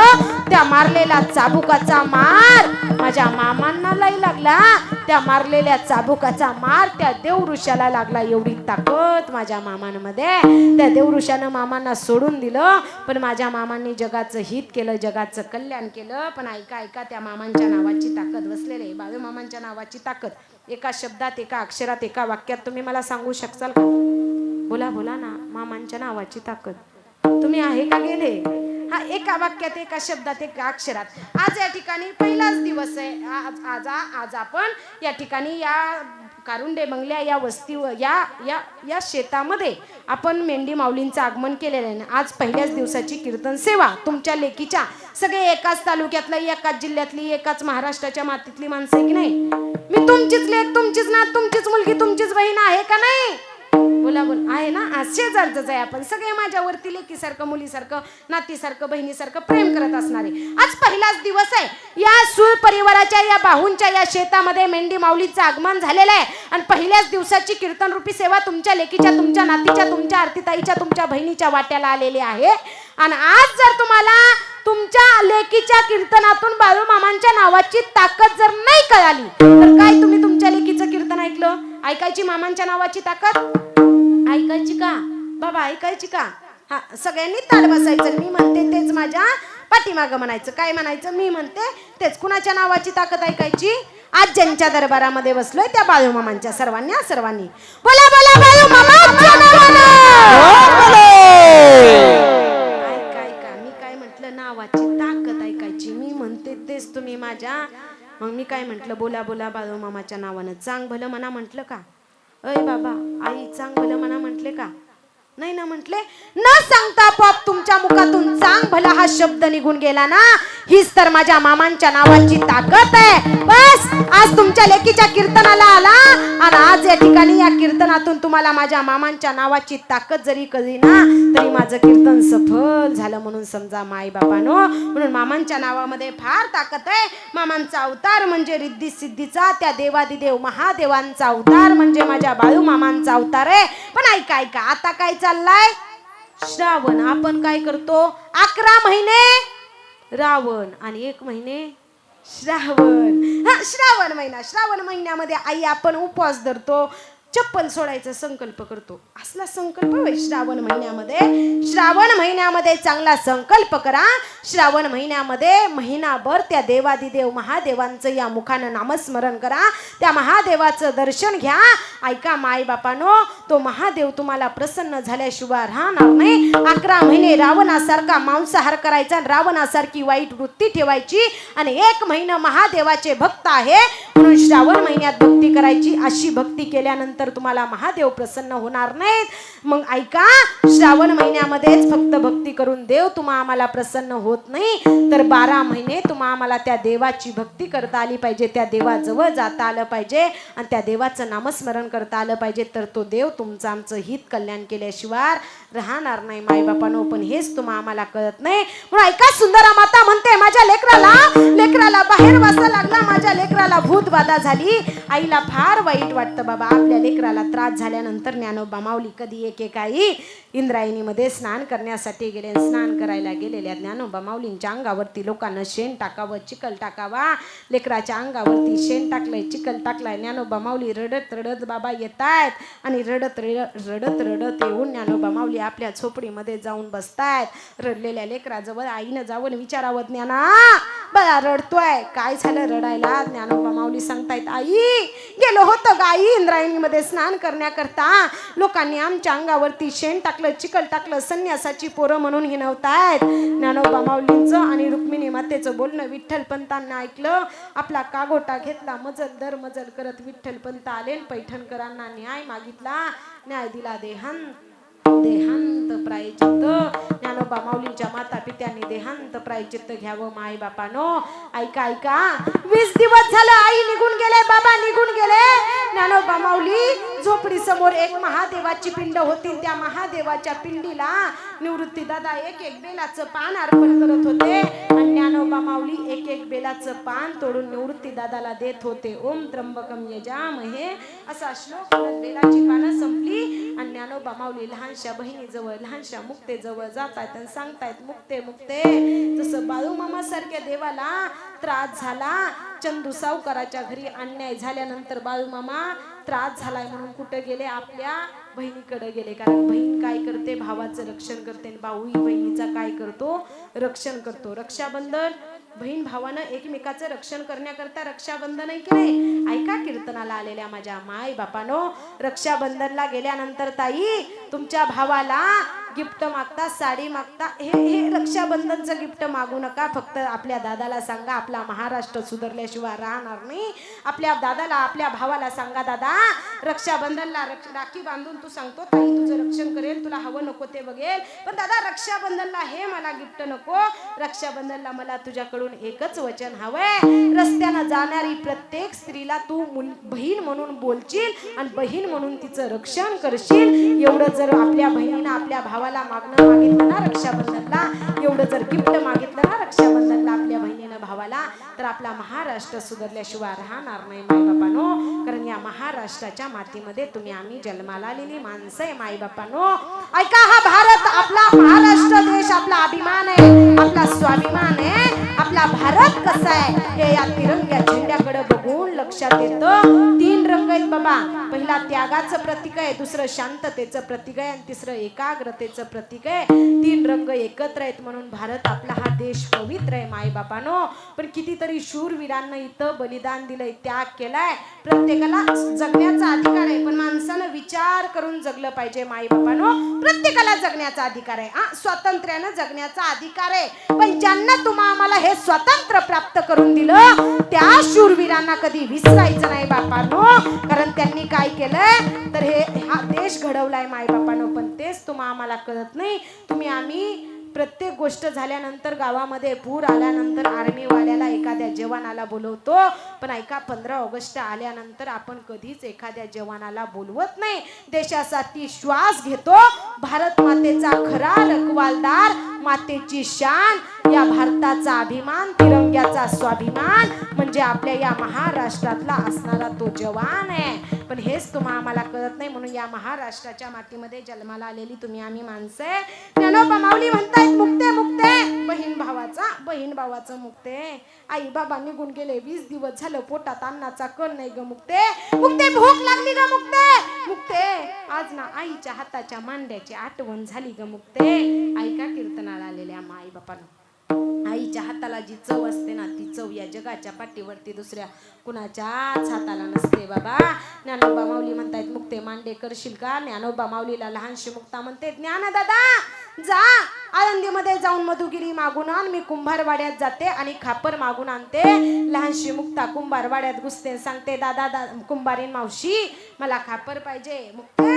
त्या मारलेल्या चाबुकाचा मार माझ्या मामांना लागला. त्या मारलेल्या चाबुकाचा मार त्या देवऋषाला लागला. एवढी ताकद माझ्या मामांमध्ये. त्या देवऋषानं मामांना सोडून दिलं, पण माझ्या मामांनी जगाचं हित केलं, जगाचं कल्याण केलं. पण ऐका, त्या मामांच्या नावाची ताकद बसलेली आहे. बाळूमामांच्या नावाची ताकद एका शब्दात, एका अक्षरात, एका वाक्यात तुम्ही मला सांगू शकाल का? बोला ना. मामांच्या नावाची ताकद तुम्ही आहे का गेले? हा, एका वाक्यात, एका शब्दात, एका अक्षरात. आज या ठिकाणी पहिलाच दिवस आहे. आज आपण या ठिकाणी या कारुंडे बंगल्या या वस्ती या शेतामध्ये आपण मेंढी माऊलींचं आगमन केलेलं आहे. आज पहिल्याच दिवसाची कीर्तन सेवा तुमच्या लेकीच्या. सगळे एकाच तालुक्यातली, एकाच जिल्ह्यातली, एकाच महाराष्ट्राच्या मातीतली माणसं आहे की नाही? मी तुमचीच लेक, तुमचीच नात, तुमचीच मुलगी, तुमचीच बहीण आहे का नाही? बोला आहे ना. आज शेजारच आहे आपण. सगळे माझ्यावरती लेकीसारखं, मुलीसारखं, नातीसारखं, बहिणीसारखं प्रेम करत असणारे. आज पहिलाच दिवस आहे. या सूर परिवाराच्या, या बाहूंच्या या शेतामध्ये मेंढी माऊलीचं आगमन झालेलं आहे. आणि पहिल्याच दिवसाची कीर्तन रूपी सेवा तुमच्या लेकीच्या, तुमच्या नातीच्या, तुमच्या आरतीताईच्या, तुमच्या बहिणीच्या वाट्याला आलेली आहे. आणि आज जर तुम्हाला तुमच्या लेकीच्या कीर्तनातून बाळूमामांच्या नावाची ताकद जर नाही कळाली, तर काय तुम्ही तुमच्या लेकीचं कीर्तन ऐकलं? ऐकायची मामांच्या नावाची ताकद? ऐकायची का बाबा? ऐकायची का? हा सगळ्यांनी ताट बसायचं. मी म्हणते तेच माझ्या पाठीमागं म्हणायचं. काय म्हणायचं? मी म्हणते तेच. कुणाच्या नावाची ताकद ऐकायची? आज ज्यांच्या दरबारामध्ये बसलोय त्या बाळूमामांच्या. सर्वांनी बोला बोला बाळूमामांच्या नावानं. ऐका मी काय म्हटलं? नावाची ताकद ऐकायची. मी म्हणते तेच तुम्ही माझ्या. मग मी काय म्हटलं? बोला बोला बाळूमामाच्या नावानं. चांग भलं म्हणा म्हटलं का? अय बाबा आई चांग भलं म्हणा म्हटले का? नाही ना म्हटले. न सांगता पॉप तुमच्या मुखातून चांग भला हा शब्द निघून गेला ना, हीच तर माझ्या मामांच्या नावाची ताकद आहे. बस आज तुमच्या लेकीच्या कीर्तनाला आला आणि आज या ठिकाणी या कीर्तनातून तुम्हाला माझ्या मामांच्या नावाची ताकद जरी कळली ना, तरी माझं कीर्तन सफल झालं म्हणून समजा माई बापानो. म्हणून मामांच्या नावामध्ये फार ताकद आहे. मामांचा अवतार म्हणजे रिद्धी सिद्धीचा, त्या देवादिदेव महादेवांचा अवतार म्हणजे माझ्या बाळू मामांचा अवतार आहे. पण ऐका आता काय चाललाय? श्रावण. आपण काय करतो? 11 महिने रावण आणि 1 महिने श्रावण. हा श्रावण महिना. श्रावण महिन्यामध्ये आई आपण उपवास धरतो, चप्पल सोडायचा संकल्प करतो. असला संकल्प होय श्रावण महिन्यामध्ये. श्रावण महिन्यामध्ये चांगला संकल्प करा. श्रावण महिन्यामध्ये महिनाभर त्या देवादिदेव महादेवांचं या मुखानं नामस्मरण करा. त्या महादेवाचं दर्शन घ्या. ऐका माय बापानो, तो महादेव तुम्हाला प्रसन्न झाल्याशिवाय राहणार नाही. 11 महिने रावणासारखा मांसाहार करायचा, रावणासारखी वाईट वृत्ती ठेवायची आणि 1 महिना महादेवाचे भक्त आहे म्हणून श्रावण महिन्यात भक्ती करायची. अशी भक्ती केल्यानंतर तुम्हाला महादेव प्रसन्न होणार नाहीत. मग ऐका, श्रावण महिन्यामध्येच फक्त भक्ती करून देव तुम्हा आम्हाला प्रसन्न होत नाही, तर 12 महिने तुम्हा आम्हाला त्या देवाची भक्ती करता आली पाहिजे, त्या देवाजवळ जाता आलं पाहिजे आणि त्या देवाचं नामस्मरण करता आलं पाहिजे. तर तो देव तुमचं आमचं हित कल्याण केल्याशिवाय राहणार नाही माय बापानो. पण हेच तुम्हा आम्हाला कळत नाही. म्हणून ऐका, सुंदरा माता म्हणते माझ्या लेकराला बाहेर वासा लागला, माझ्या लेकराला भूत बाधा झाली. आईला फार वाईट वाटतं बाबा. आपल्या लेकराला त्रास झाल्यानंतर ज्ञानोबा माऊली कधी एक आई इंद्रायणीमध्ये स्नान करण्यासाठी गेले. स्नान करायला गेलेल्या ज्ञानोबा माऊलींच्या अंगावरती लोकांना शेण टाकावं, चिखल टाकावा. लेकराच्या अंगावरती शेण टाकलंय, चिखल टाकलाय. ज्ञानोबा माऊली रडत रडत बाबा येत आहेत आणि रडत येऊन ज्ञानोबा माऊली आपल्या झोपडीमध्ये जाऊन बसतायत. रडलेल्या लेकराजवळ आईनं जाऊन विचारावं, ज्ञाना बळा रडतोय, काय झालं रडायला? ज्ञानोबा माऊली सांगतायत, आई गेलो होतो गाई इंद्रायणीमध्ये स्नान करण्याकरता. लोकांनी आमच्या अंगावरती शेण टाकलं, चिखल टाकलं, संन्यासाची पोरं म्हणून हिणवतायत. ज्ञानोबा माऊलींचं आणि रुक्मिणी मातेचं बोलणं विठ्ठल पंतांना ऐकलं. आपला कागोटा घेतला, मजल दर मजल करत विठ्ठल पंत आले. पैठणकरांना न्याय मागितला, न्याय दिला. देहांत प्रायचित्त. ज्ञानोबा माऊलींच्या माता पित्यांनी देहांत प्रायचित्त घ्यावं माय बापानो. ऐका 20 दिवस झालं आई निघून गेले, बाबा निघून गेले. ज्ञानोबा माऊली झोपडी समोर एक महादेवाची पिंड होती. त्या महादेवाच्या पिंडीला निवृत्ती दादा एक बेलाचं पान अर्पण करत होते आणि ज्ञानोबा माऊली एक बेलाचं पान तोडून निवृत्ती दादाला देत होते. ओम त्र्यंबकम यजामहे असा श्लोक म्हणत बेलाची पानं संपली आणि ज्ञानोबा माऊली लहानशा बहिणीजवळ, लहानशा मुक्तेजवळ जातायत आणि सांगतायत, मुक्ते जसं बाळूमामा सारख्या देवाला त्रास झाला, चंदू सावकाराच्या घरी अन्याय झाल्यानंतर बाळूमामा त्रास झालाय म्हणून कुठे गेले? आपल्या बहिणीकडे गेले. कारण बहीण काय करते? भावाचं रक्षण करते. भाऊ बहिणीचा काय करतो? रक्षण करतो. रक्षाबंधन, बहीण भावानं एकमेकाचं रक्षण करण्याकरता रक्षाबंधन आहे की नाही? ऐका कीर्तनाला आलेल्या माझ्या माय बापानो, रक्षाबंधनला गेल्यानंतर ताई तुमच्या भावाला गिफ्ट मागता, साडी मागता. हे रक्षाबंधनचं गिफ्ट मागू नका. फक्त आपल्या दादाला सांगा, आपला महाराष्ट्र सुधारल्याशिवाय राहणार नाही. आपल्या दादाला, आपल्या भावाला सांगा, दादा रक्षाबंधनला राखी बांधून तू सांगतो ताई तुझं रक्षण करेल, तुला हवं नको ते बघेल, पण दादा रक्षाबंधनला हे मला गिफ्ट नको. रक्षाबंधनला मला तुझ्याकडून एकच वचन हवंय, रस्त्यानं जाणारी प्रत्येक स्त्रीला तू बहीण म्हणून बोलशील आणि बहीण म्हणून तिचं रक्षण करशील. एवढं जर आपल्या बहिणीनं आपल्या भावाला मागितलं ना रक्षाबंधनला, एवढं जर गिफ्ट मागितलं ना रक्षाबंधनला आपल्या बहिणीनं भावाला, तर आपला महाराष्ट्र सुधारल्याशिवाय राहणार नाही मायबापानो. कारण या महाराष्ट्राच्या मातीमध्ये तुम्ही आम्ही जन्माला आलेली माणसं आहे मायबापानो. ऐका, हा भारत आपला महाराष्ट्र देश आपला अभिमान आहे, आपला स्वाभिमान आहे. आपला भारत कसा आहे हे या तिरंग्या झेंड्याकडे बघून लक्षात येतं. 3 रंग आहेत बाबा. पहिला त्यागाचं प्रतीक आहे, दुसरं शांततेचं प्रतीक आहे आणि तिसरं एकाग्रतेचं प्रतीक आहे. 3 रंग एकत्र आहेत म्हणून भारत आपला हा देश पवित्र आहे मायबापानो. पण कितीतरी शूरवीरांना इथं बलिदान दिलंय, त्याग केलाय. प्रत्येकाला जगण्याचा अधिकार आहे, पण माणसानं विचार करून जगलं पाहिजे मायबापानो. प्रत्येकाला जगण्याचा अधिकार आहे, स्वातंत्र्यानं जगण्याचा अधिकार आहे. पण ज्यांना आम्हाला हे स्वातंत्र्य प्राप्त करून दिलं त्या शूरवीरांना कधी विसरायचं नाही बापांनो. कारण त्यांनी काय केलंय तर हा देश घडवलाय मायबापांनो. पण तेच आम्हाला कळत नाही. आम्ही प्रत्येक गोष्ट झाल्यानंतर गावामध्ये पूर आल्यानंतर आर्मीवाल्याला एखाद्या जवानाला बोलवतो, पण ऐका 15 ऑगस्ट आल्यानंतर आपण कधीच एखाद्या जवानाला बोलवत नाही. देशासाठी श्वास घेतो. भारत मातेचा खरा रखवालदार, मातेची शान, या भारताचा अभिमान, तिरंग्याचा स्वाभिमान म्हणजे आपल्या या महाराष्ट्रातला असणारा तो जवान आहे. पण हेच आम्हाला कळत नाही. म्हणून या महाराष्ट्राच्या मातीमध्ये जन्माला आलेली आम्ही माणसे. ज्ञानोबा माऊली म्हणतायत मुक्ते मुक्ते, बहीण भावाचं मुक्ते. आई बाबा निघून गेले, 20 दिवस झालं पोटात अन्नाचा कण नाही ग मुक्ते. मुक्ते भूक लागली ग मुक्ते. मुक्ते आज ना आईच्या हाताच्या मांड्याची आठवण झाली ग मुक्ते. ऐका कीर्तनाला आलेल्या माई बापांना, आईच्या हाताला जी चव असते ना, ती चव या जगाच्या पाठीवरती दुसऱ्या कुणाच्याच हाताला नसते बाबा. ज्ञानोबा माऊली म्हणतायत मुक्ते मांडे करशील का. ज्ञानोबा माऊलीला लहानशी मुक्ता म्हणते, ज्ञान दादा जा आळंदीमध्ये जाऊन मधुगिरी मागून आण. मी कुंभारवाड्यात जाते आणि खापर मागून आणते. लहानशी मुक्ता कुंभारवाड्यात घुसते, सांगते दादा कुंभारीन मावशी मला खापर पाहिजे. मुक्ते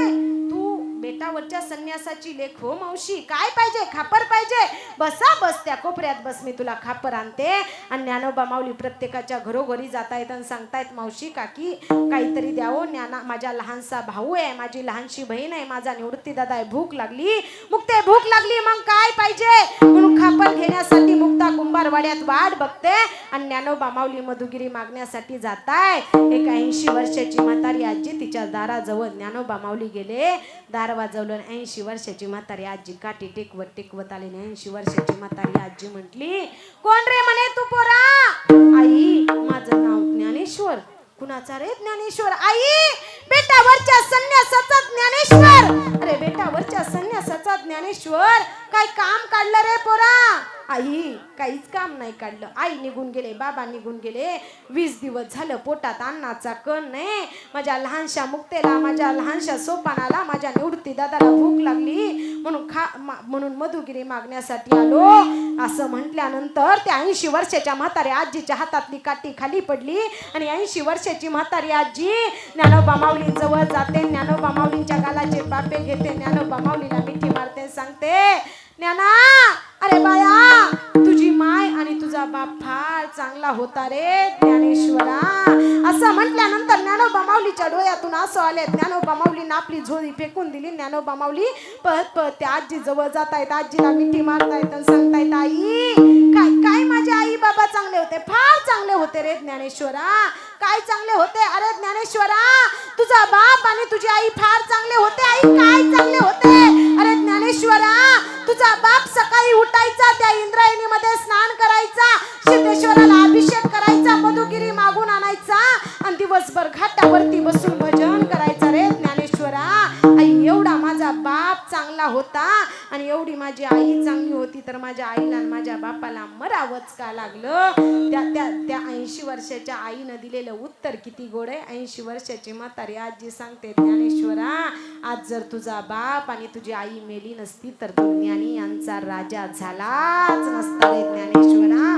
तू बेटावरच्या संन्यासाची लेख हो मावशी, काय पाहिजे. खापर पाहिजे. बस त्या कोपऱ्यात बस, मी तुला खापर आणते. आणि ज्ञानोबा माऊली प्रत्येकाच्या घरोघरी जातायत आणि सांगतायत मावशी काकी काहीतरी द्यावं. माझा लहानसा भाऊ आहे, माझी लहानशी बहीण आहे, माझा निवृत्ती दादा आहे, भूक लागली. मुक्ते भूक लागली मग काय पाहिजे म्हणून खापर घेण्यासाठी मुक्ता कुंभारवाड्यात वाट बघते. आणि ज्ञानोबा माऊली मधुगिरी मागण्यासाठी जाताय. एक 80 वर्षाची म्हातारी आजी तिच्या दाराजवळ ज्ञानोबा माऊली गेले. दार वाजवलं. 80 वर्षाची म्हातारी आजी काठी टेकवत आली. 80 वर्षाची म्हातारी आजी म्हटली, कोण रे म्हणे तू पोरा. आई माझं नाव ज्ञानेश्वर. कुणाचा रे ज्ञानेश्वर. आई बेटावरच्या संन्यासाचा ज्ञानेश्वर. अरे बेटावरच्या संन्यासाचा ज्ञानेश्वर, काय काम काढलं रे पोरा. आई काहीच काम नाही काढलं. आई निघून गेले, बाबा निघून गेले. 20 दिवस झालं पोटात अन्नाचा कण नाही. माझ्या लहानशा मुक्तेला, माझ्या लहानशा सोपानाला, माझ्या निवृत्ती दादाला भूक लागली म्हणून मधुगिरी मागण्यासाठी आलो. असं म्हटल्यानंतर त्या 80 वर्षाच्या म्हाताऱ्या आजीच्या हातातली काठी खाली पडली आणि 80 वर्षाची म्हातारी आजी ज्ञानोबा माऊली जवळ जाते. ज्ञानोबा माऊलींच्या गालाचे पापे घेते. ज्ञानोबा माऊलीला मिठी मारते, सांगते ज्ञाना अरे बाया तुझी माय आणि तुझा बाप फार चांगला होता रे ज्ञानेश्वरा. असं म्हटल्यानंतर ज्ञानोबा माऊलीच्या डोळ्यातून असं आले. ज्ञानोबा माऊलीने आपली झोळी फेकून दिली. ज्ञानोबा माऊली पळत त्या आजी जवळ जातायत. आजीला मिठी मारतायत आणि सांगतायत आई काय माझे आई बाबा चांगले होते, फार चांगले होते रे ज्ञानेश्वरा. काय चांगले होते. अरे ज्ञानेश्वरा तुझा बाप आणि तुझी आई फार चांगले होते. आई काय चांगले होते. अरे ज्ञानेश्वरा तुझा बाप सकाळी उठायचा, त्या इंद्रायणीमध्ये स्नान करायचा, सिद्धेश्वराला अभिषेक करायचा, मधुगिरी मागून आणायचा आणि दिवसभर घाटावरती बसून भजन करायचा रे ज्ञानेश्वरा. आई एवढा माझा बाप चांगला होता आणि एवढी माझी आई चांगली होती, तर माझ्या आईला आणि माझ्या बापाला मरावच का लागलं. त्या 80 वर्षाच्या आईनं दिलेलं उत्तर किती गोड आहे. 80 वर्षाची म्हातारी आजी सांगते ज्ञानेश्वरा आज जर तुझा बाप आणि तुझी आई मेली नसती तर तू ज्ञानी यांचा राजा झालाच नसता रे ज्ञानेश्वरा.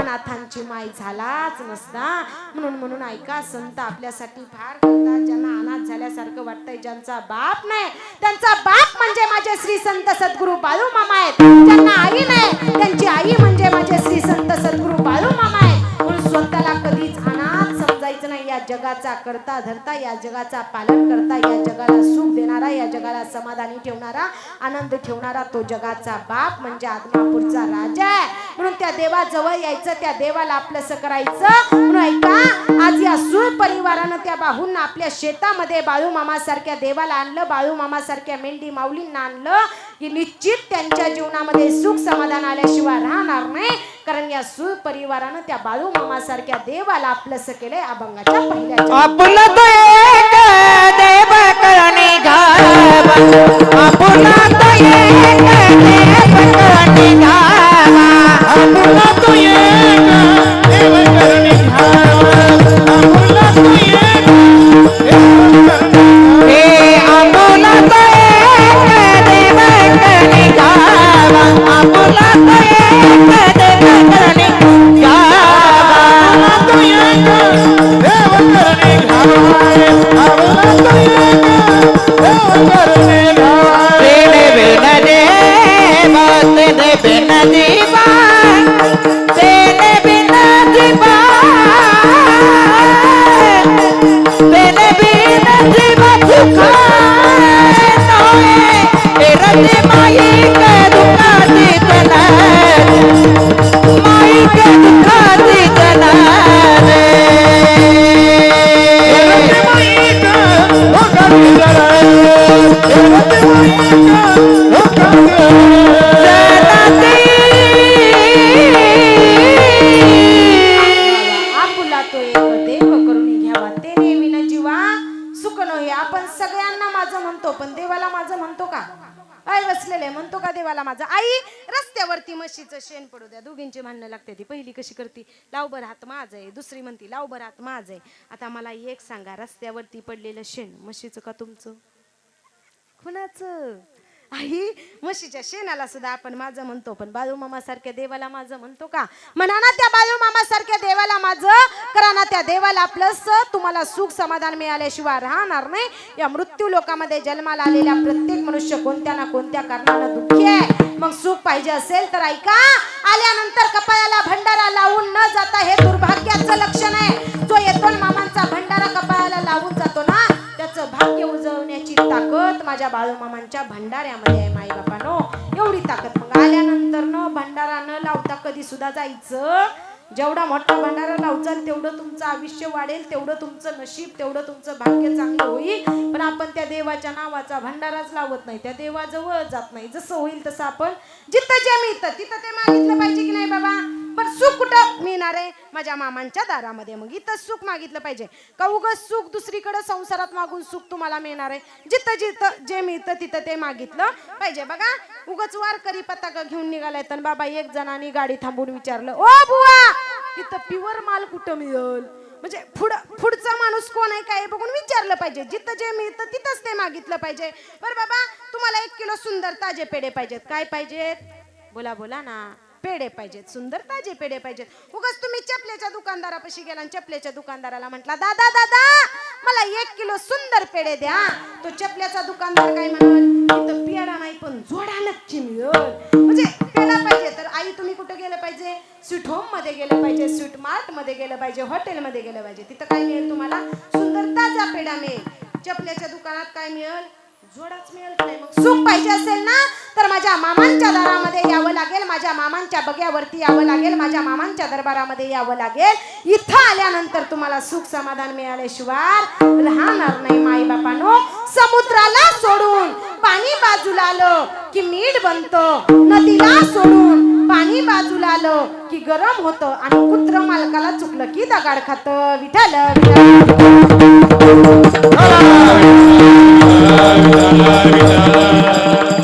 अनाथांची माय झालाच नसता. म्हणून ऐका संत आपल्यासाठी फार करतात. ज्यांना अनाथ झाल्यासारखं वाटतंय, ज्यांचा बाप नाही त्यांचा बाप म्हणजे माझे श्री संत सद्गुरू बाळू मामा आहेत. ज्यांना आई नाही त्यांची आई म्हणजे माझे श्री संत सद्गुरू बाळू मामा आहेत. म्हणून स्वतःला कधीच अनाथ समजायचं नाही. या जगाचा करता धरता, या जगाचा पालन करता, या जगाला सुख देणारा, या जगाला समाधानी ठेवणारा, आनंद ठेवणारा तो जगाचा बाप म्हणजे आदमापूरचा राजा आहे. म्हणून त्या देवाजवळ यायचं, त्या देवाला आपलंसं करायचं. म्हणून ऐका आज या सूर परिवारानं त्या बाहूंना आपल्या शेतामध्ये बाळू मामा सारख्या देवाला आणलं, बाळू मामा सारख्या मेंढी माऊलींना आणलं की निश्चित त्यांच्या जीवनामध्ये सुख समाधान आल्याशिवाय राहणार नाही. कारण या सूर परिवारानं त्या बाळू मामा सारख्या देवाला आपलंसं केलंय. अभंगाच्या पहिल्या आपलं तो एक करणी घावा आपुला तो एक देव करणी घावा आपुला तो एक देव करणी घावा आपुला तो एक हे आपुला तो एक देव करणी घावा आपुला तो एक देव करणी घावा आपुला तो एक देव करणी घावा आपुला तो एक देव करणी घावा तेने बिन देवा तेने बिन दीवा तेने बिन दीवा तेने बिन दीवा दुखा नोए तेरे माई के दुखा दीतना माई के दुखा दीतना रे तेरे माई का दुखा दीतना तेरे माई का दुखा आपुला तो एक देव करून घ्यावा तेने विना जीवा सुख नये. आपण सगळ्यांना माझं म्हणतो पण देवाला माझं म्हणतो का? आई बसलेले म्हणतो का देवाला माझं? आई रस्त्यावरती म्हशीचं शेण पडू द्या, दोघींची भांडणं लागते. ती पहिली कशी करती, लावभर हात माझ आहे, दुसरी म्हणती लावभर हात माझ आहे. आता मला एक सांगा, रस्त्यावरती पडलेलं शेण म्हशीचं का तुमचं? कुणाचं? आई म्हशीच्या शेणाला सुद्धा आपण माझं म्हणतो पण बाळूमामा सारख्या देवाला माझं म्हणतो का? म्हणा ना त्या बाळूमामा सारख्या देवाला माझं करा ना. त्या देवाला प्लस तुम्हाला सुख समाधान मिळाल्याशिवाय राहणार नाही. या मृत्यू लोकामध्ये जन्माला आलेला प्रत्येक मनुष्य कोणत्या ना कोणत्या कारणानं दुःखी आहे. मग सुख पाहिजे असेल तर ऐका, आल्यानंतर कपाळाला भंडारा लावून न जाता हे दुर्भाग्याचं लक्षण आहे. जो येतो मामांचा भंडारा कपाळाला लावून जातो ना, त्याचं भाग्य उजवण्याची ताकद माझ्या बाळूमामांच्या भंडाऱ्यामध्ये आहे. माई बापानो, एवढी ताकद. मग आल्यानंतर न भंडारा न लावता कधी सुद्धा जायचं. जेवढा मोठा भंडारा लावचाल तेवढं तुमचं आयुष्य वाढेल, तेवढं तुमचं नशीब, तेवढं तुमचं भाग्य चांगलं होईल. पण आपण त्या देवाच्या नावाचा भंडाराच लावत नाही, त्या देवाजवळ जात नाही. जसं होईल तसं आपण जिथं जे मिळतं तिथं ते मागितलं पाहिजे की नाही बाबा? पण सुख कुठं मिळणार आहे? माझ्या मामांच्या दारामध्ये. मग इथं सुख मागितलं पाहिजे का उगाच सुख दुसरीकडे संसारात मागून सुख तुम्हाला मिळणार आहे? जिथं जिथं जे मिळतं तिथं ते मागितलं पाहिजे. बघा उगाच वारकरी पताका घेऊन निघालाय तर बाबा एक जणांनी गाडी थांबून विचारलं, ओ बुवा इथं प्युअर माल कुठं मिळेल? म्हणजे पुढचा माणूस कोण आहे काय बघून विचारलं पाहिजे. जिथं जे मिळतं तिथंच ते मागितलं पाहिजे. बरं बाबा तुम्हाला 1 किलो सुंदर ताजे पेढे पाहिजेत. काय पाहिजेत? बोला बोला ना. पेढे पाहिजेत, सुंदर ताजे पेढे पाहिजेत. उगाच तुम्ही चपलेच्या दुकानदारापाशी गेला आणि चपलेच्या दुकानदाराला म्हटला, दादा दादा मला 1 किलो सुंदर पेढे द्या. तो चपल्याचा दुकानदार काय म्हणाल, इथं पेढा नाही पण जोडा नक्की मिळेल. म्हणजे पेढा पाहिजे तर आई तुम्ही कुठे गेलं पाहिजे? स्वीट होम मध्ये गेलं पाहिजे, स्वीट मार्ट मध्ये गेलं पाहिजे, हॉटेल मध्ये गेलं पाहिजे. तिथं काय मिळेल तुम्हाला? सुंदर ताजा पेढा मिळेल. चपल्याच्या दुकानात काय मिळेल? जोडाच मिळेल नाही. मग सुख पाहिजे असेल ना तर माझ्या मामांच्या दारामध्ये यावं लागेल, माझ्या मामांच्या बग्यावरती यावं लागेल, माझ्या मामांच्या दरबारामध्ये यावं लागेल. इथं आल्यानंतर तुम्हाला सुख समाधान मिळाल्याशिवाय राहणार नाही. माई बापानो, समुद्राला सोडून पाणी बाजूला आलं की मीठ बनतं, नदीला सोडून पाणी बाजूला आलं की गरम होतं आणि कुत्र मालकाला चुकलं की दगाड खातं. विठ्ठल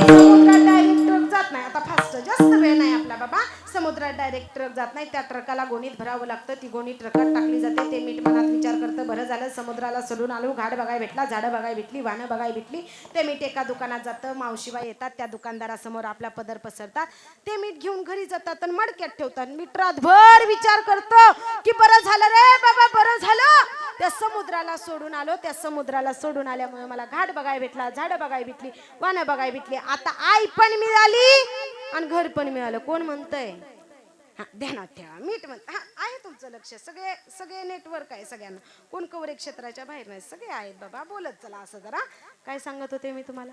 समुद्रात डायरेक्ट ट्रक जात नाही. आता फास्ट जास्त वेळ नाही आपला बाबा. समुद्रात डायरेक्ट ट्रक जात नाही. त्या ट्रकाला गोणीत भरावं लागतं. ती गोणी ट्रकात टाकली जाते. ते मीठ मनात विचार करतं, बरं झालं समुद्राला सोडून आलो, घाट बघाय भेटला, झाडं बघाय भेटली, वाहनं बघाय भेटली. ते मीठ एका दुकानात जातं. मावशीबाई येतात, त्या दुकानदारासमोर आपला पदर पसरतात. ते मीठ घेऊन घरी जातात आणि मडक्यात ठेवतात. मीठ रातभर विचार करतं की बरं झालं रे बाबा, बरं झालं त्या समुद्राला सोडून आलो. त्या समुद्राला सोडून आल्यामुळे मला घाट बघाय भेटला, झाडं बघाय भेटली, वाहनं बघाय भेटली. आता आई पण मिळाली आणि घर पण मिळालं. कोण म्हणतंय? हा ध्यानात ठेवा. मीठ म्हणत हा आहे तुमचं लक्ष. सगळे नेटवर्क आहे सगळ्यांना. कोण कवरे क्षेत्राच्या बाहेर नाही, सगळे आहेत बाबा. बोलत चला. असं जरा काय सांगत होते मी तुम्हाला?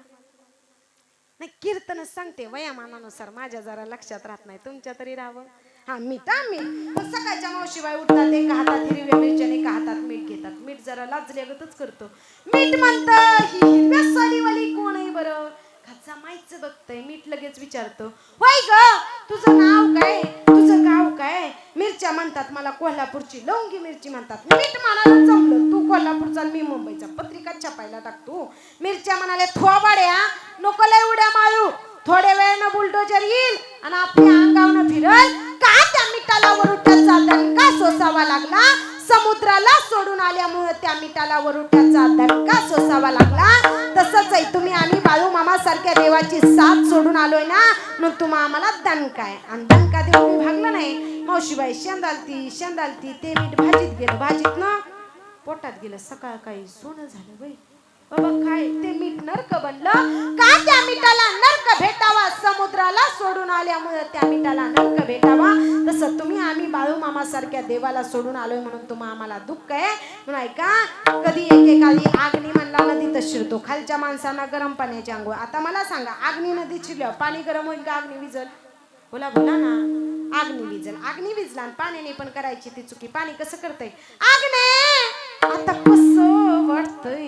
नाही कीर्तनच सांगते. वयामानानुसार माझ्या जरा लक्षात राहत नाही, तुमच्या तरी राहावं. हा मीठ पण सकाळच्या मावशीबाई उठतात, एका हातात हिरव्या मिरच्या एका हातात मीठ घेतात. मीठ जरा लाजल्यागतच करतो. मीठ म्हणतं ही हिरव्या साडीवाली कोण आहे बरं? जमायचं बघतंय. मीठ लगेच विचारतो, होय ग तुझं नाव काय, तुझं गाव काय? मिरच्या म्हणतात मला कोल्हापूरची लवंगी मिरची म्हणतात मीठ म्हणायला जमलं तू कोल्हापूरचा आणि मी मुंबईचा पत्रिका छापायला टाकतो मिरच्या म्हणाले थोबाड्या नको लय उड्या मारू थोड्या वेळानं बुलडोजर येईल आणि आपल्या अंगावनं फिरल का त्या मिठाला वरुट्याचा दणका सोसावा लागला समुद्राला सोडून आल्यामुळे त्या मिठाला वरुट्याचा दणका सोसावा लागला तसंच आहे तुम्ही आम्ही बाळू मामा सारख्या देवाची साथ सोडून आलोय ना म्हणून तुम्हा आम्हाला दणकाय आणि दणका देऊन मी भागलं नाही मावशीबाई शेंदालती ते मीठ भाजीत गेलं भाजीत ना पोटात गेलं सकाळ काही सोनं झालं बाई बाबा काय ते मीठ नरक बनलं का त्या मिठाला नरक भेटावा समुद्राला सोडून आल्यामुळे त्या मिठाला नरक भेटावा तसं तुम्ही आम्ही बाळू मामा सारख्या देवाला सोडून आलोय म्हणून तुम्हा आम्हाला दुःख आहे म्हणून ऐका कधी एकेकाळी आग्नी म्हणला नदीत शिरतो खालच्या माणसांना गरम पाण्याची आंघोळ आता मला सांगा आग्नी नदीत शिरल्यावर पाणी गरम होईल का अग्नी विजल बोला बोला ना अग्नी विजला आणि पाण्याने पण करायची ती चुकी पाणी कसं करतय आग्ने आता कसं वाटतंय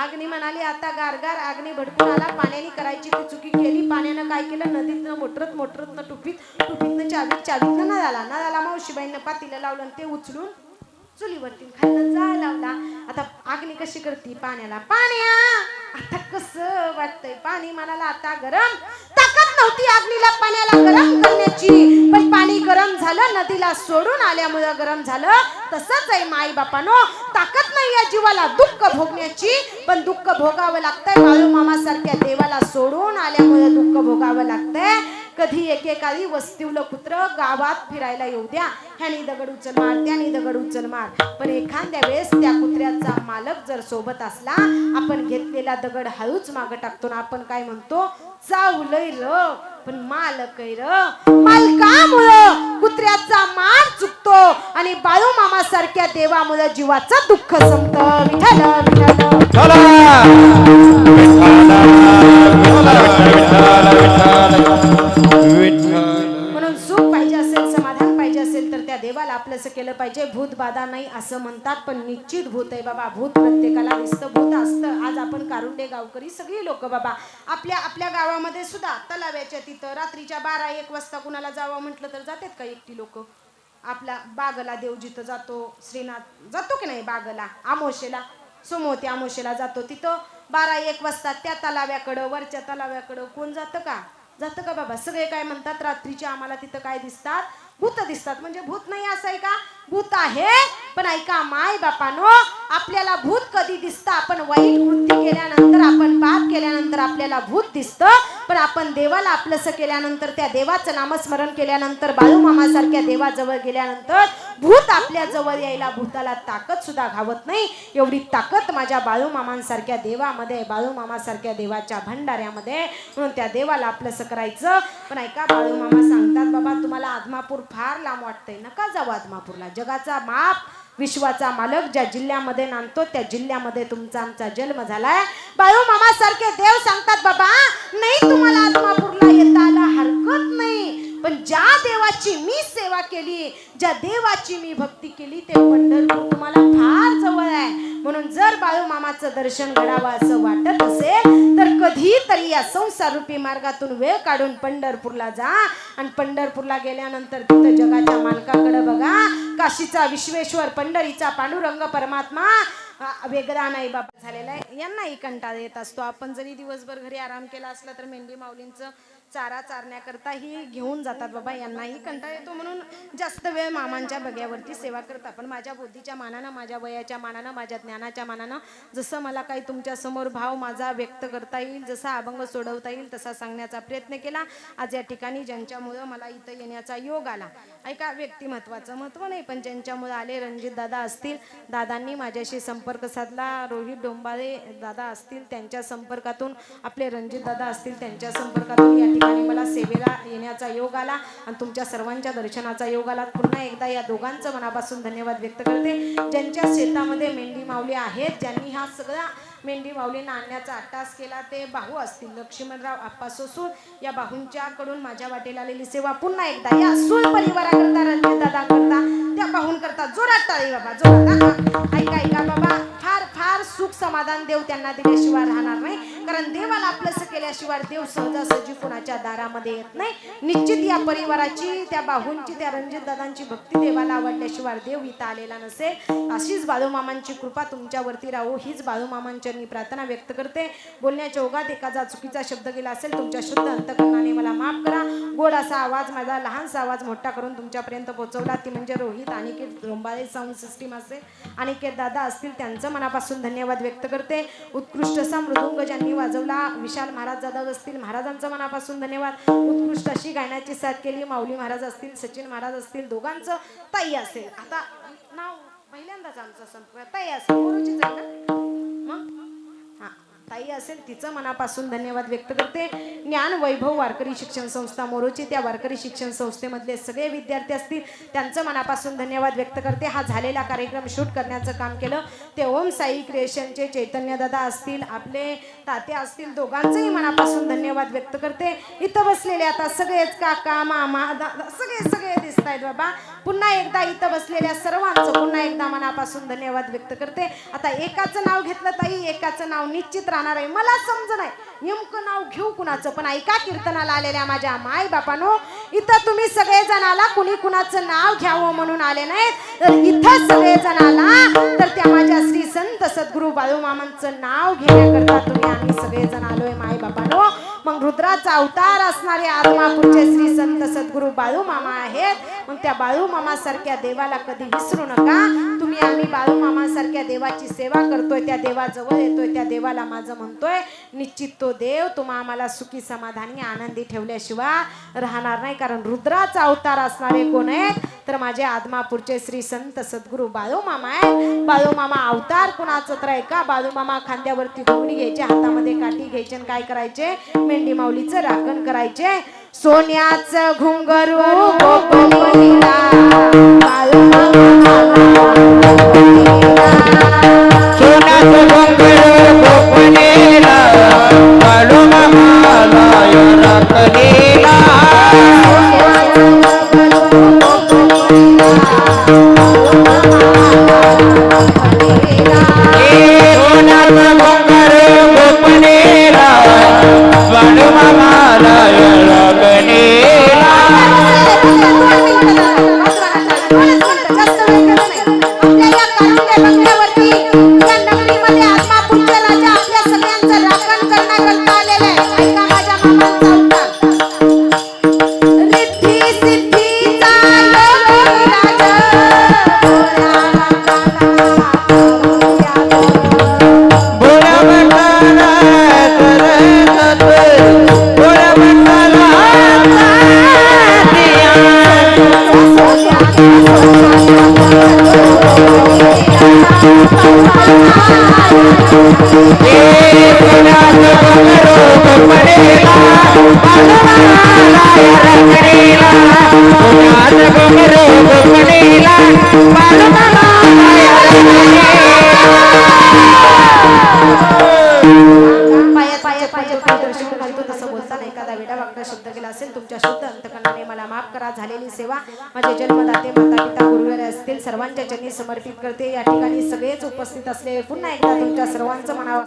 अग्नी म्हणाली आता गारगार अग्नी भडकून आला पाण्याने करायची ती चुकी केली पाण्यानं काय केलं नदीतनं मोटरतनं टुपीतनं चावीतनं नळाला मावशीबाईंना पातीला लावलं आणि ते उचलून चुलीवरती खाल्लं जा लावला आता अग्नी कशी करते पाण्याला पाण्या आता कसं वाटतंय पाणी म्हणाला आता गरम ताकद नव्हती अग्नीला पाण्याला गरम करण्याची पण पाणी गरम झालं नदीला सोडून आल्यामुळे गरम झालं तसंच आहे माई बापानो ताकद नाही या जीवाला दुःख भोगण्याची पण दुःख भोगावं लागतंय बाळू मामा सारख्या देवाला सोडून आल्यामुळे दुःख भोगावं लागतंय कधी एकेकाळी वस्तीवलं कुत्र गावात फिरायला येऊ द्या ह्यानी दगड उचल मार त्यानी दगड उचल मार पण एखाद्या वेळेस त्या कुत्र्याचा मालक जर सोबत असला आपण घेतलेला दगड हळूच मागे टाकतो ना आपण काय म्हणतो चावलंय र पण मालक आहे र मालकामुळं कुत्र्याचा मार चुकतो आणि बाळू मामा सारख्या देवामुळे जीवाचं दुःख संपतं विठ्ठल म्हणून सुख पाहिजे असेल समाधान पाहिजे असेल तर त्या देवाला आपलंसं केलं पाहिजे भूत बाधा नाही असं म्हणतात पण निश्चित भूत आहे बाबा भूत प्रत्येकाला दिसतं भूत असतं आज आपण कारुंडे गावकरी सगळी लोक बाबा आपल्या गावामध्ये सुद्धा तलाव्याच्या तिथं रात्रीच्या 12-1 वाजता कुणाला जावं म्हटलं तर जातात का एकटी लोक आपल्या बागला देव जिथं जातो श्रीनाथ जातो की नाही बागला आमोशेला सोमवती आमोशेला जातो तिथं 12-1 वाजता त्या तलाव्याकडं वरच्या तलाव्याकडं कोण जातं का बाबा सगळे काय म्हणतात रात्रीचे आम्हाला तिथं काय दिसतात भूत दिसतात म्हणजे भूत नाही असं आहे का भूत आहे पण ऐका माय बापानो आपल्याला भूत कधी दिसतं आपण वाईट कृती केल्यानंतर आपण पाप केल्यानंतर आपल्याला भूत दिसतं पण आपण देवाला आपलंसं केल्यानंतर त्या देवाचं नामस्मरण केल्यानंतर बाळू मामा सारख्या देवाजवळ गेल्यानंतर भूत आपल्या जवळ यायला भूताला ताकद सुद्धा घावत नाही एवढी ताकद माझ्या बाळू मामांसारख्या देवामध्ये बाळू मामा सारख्या देवाच्या भंडाऱ्यामध्ये म्हणून त्या देवाला आपलंसं करायचं पण ऐका बाळू मामा सांगतात बाबा तुम्हाला आदमापूर फार लांब वाटतंय नका जाऊ आदमापूरला जगाचा माप विश्वाचा मालक ज्या जिल्ह्यामध्ये नांदतो त्या जिल्ह्यामध्ये तुमचा आमचा जन्म झालाय बाळू मामा सारखे देव सांगतात बाबा नाही तुम्हाला आदमापूरला येताला हरकत नाही पण ज्या देवाची मी सेवा केली ज्या देवाची मी भक्ती केली ते पंढरपूर तुम्हाला फार जवळ आहे म्हणून जर बाळू मामाचं दर्शन घडावं असं वाटत असेल तर कधीतरी या संसार रूपी मार्गातून वेळ काढून पंढरपूरला जा आणि पंढरपूरला गेल्यानंतर तिथं जगाच्या मालकाकडे बघा काशीचा विश्वेश्वर पंढरीचा पांडुरंग परमात्मा वेगळा नाही बाबा झालेला आहे यांनाही कंटाळा येत असतो आपण जरी दिवसभर घरी आराम केला असला तर मेंढी माऊलींचं चारा चारण्याकरता ही घेऊन जातात बाबा यांनाही कंटाळा येतो म्हणून जास्त वेळ मामांच्या बग्यावरती सेवा करतात पण माझ्या बुद्धीच्या मानानं माझ्या वयाच्या मानानं माझ्या ज्ञानाच्या मानानं जसं मला काही तुमच्या समोर भाव माझा व्यक्त करता येईल जसा अभंग सोडवता येईल तसा सांगण्याचा प्रयत्न केला आज या ठिकाणी ज्यांच्यामुळं मला इथं येण्याचा योग आला ऐका व्यक्तिमत्वाचं महत्त्व नाही पण ज्यांच्यामुळे आले रणजित दादा असतील दादांनी माझ्याशी संपर्क साधला रोहित डोंबाळे दादा असतील त्यांच्या संपर्कातून आपले रणजित दादा असतील त्यांच्या संपर्कातून या ठिकाणी मला सेवेला येण्याचा योग आला आणि तुमच्या सर्वांच्या दर्शनाचा योग आला पुन्हा एकदा या दोघांचं मनापासून धन्यवाद व्यक्त करते ज्यांच्या शेतामध्ये मेंढी माऊली आहेत ज्यांनी हा सगळा मेंढी माऊलींना आणण्याचा अट्टास केला ते बाहू असतील लक्ष्मणराव आप्पा सोसूर या बाहूंच्याकडून माझ्या वाटेला आलेली सेवा पुन्हा एकदा या सूळ परिवाराकरता रणजित दादा करता त्या बाहून करता जोरात टाळी बाबा जोरात ऐका बाबा फार फार सुख समाधान देव त्यांना दिल्याशिवाय राहणार नाही कारण देवाला आपलंसं केल्याशिवाय देव सहजासहजी कुणाच्या दारामध्ये येत नाही. निश्चित या परिवाराची, त्या बाहूंची, त्या रणजित दादांची भक्ती देवाला आवडल्याशिवाय देव इथं आलेला नसेल. अशीच बाळूमामांची कृपा तुमच्यावरती राहू हीच बाळूमामांच्यांनी प्रार्थना व्यक्त करते. बोलण्याच्या ओघात एखादा चुकीचा शब्द गेला असेल तुमच्या शुद्ध अंतकरणाने मला माफ करा. गोड असा आवाज, माझा लहानसा आवाज मोठा करून तुमच्यापर्यंत पोहोचवला ती म्हणजे रोहित अनिकेत रोंबाळे साऊंड सिस्टीम असेल, अनिकेत दादा असतील, त्यांचं मनापासून धन्यवाद व्यक्त करते. उत्कृष्ट असा मृदुंग ज्यांनी वाजवला विशाल महाराज जाधव असतील, महाराजांचं मनापासून धन्यवाद. उत्कृष्ट अशी गायनाची साथ केली माऊली महाराज असतील, सचिन महाराज असतील, दोघांचं. ताई असेल, आता नाव पहिल्यांदाच आमचा संपर्क ताई असेल, मोरूचीच आहे ना मग? हा, ताई असेल, तिचं मनापासून धन्यवाद व्यक्त करते. ज्ञान वैभव वारकरी शिक्षण संस्था मोरोची, त्या वारकरी शिक्षण संस्थेमधले सगळे विद्यार्थी असतील, त्यांचं मनापासून धन्यवाद व्यक्त करते. हा झालेला कार्यक्रम शूट करण्याचं काम केलं ते ओम साई क्रिएशनचे चैतन्य दादा असतील, आपले तात्या असतील, दोघांचंही मनापासून धन्यवाद व्यक्त करते. इथं बसलेले आता सगळेच काका मामा दादा सगळे दिसत आहेत बाबा. पुन्हा एकदा इथं बसलेल्या सर्वांचं पुन्हा एकदा मनापासून धन्यवाद व्यक्त करते. आता एकाचं नाव घेतलं ताई, एकाचं नाव निश्चित राहणार आहे. मला समज नाही नेमकं नाव घेऊ कुणाचं, पण ऐका कीर्तनाला आलेल्या माझ्या माय बापानो, इथं तुम्ही सगळे जणाला कुणी कुणाचं नाव घ्यावं म्हणून आले नाहीत, तर इथं सगळे जणाला तर त्या माझ्या श्री संत सद्गुरू बाळूमामांचं नाव घेण्याकरता तुम्ही आम्ही सगळे जण आलोय माय बापानो. मग रुद्राचा अवतार असणारे आदमापूरचे श्री संत सद्गुरू बाळूमामा आहेत. मग त्या बाळूमामा सारख्या देवाला कधी विसरू नका. तुम्ही आम्ही बाळूमामा सारख्या देवाची सेवा करतोय, त्या देवाजवळ येतोय, त्या देवाला माझं म्हणतोय. निश्चित तो देव तुम्हा आम्हाला सुखी समाधानी आनंदी ठेवल्याशिवाय राहणार नाही. कारण रुद्राचा अवतार असणारे कोण आहेत तर माझे आदमापूरचे श्री संत सद्गुरू बाळूमामा आहेत. बाळूमामा अवतार कुणाचं तर आहे का? बाळूमामा खांद्यावरती घोंगडी घ्यायचे, हातामध्ये काठी घ्यायचे आणि काय करायचे? मेंढी माऊलीचं राखण करायचे. सोन्याचं घुंगरू गोपनीला सोन्याचं घुंगरू गोपनीला बाळूमामाला राखलेला. शब्द केला असेल तुमच्या शुद्ध अंतकरणाने मला माफ करा. झालेली सेवा माझे जन्मदाते माता पिता गुरुवारे असतील सर्वांच्या चरणी समर्पित करते. या ठिकाणी सगळेच उपस्थित असले पुन्हा एकदा तुमच्या सर्वांचं मनावर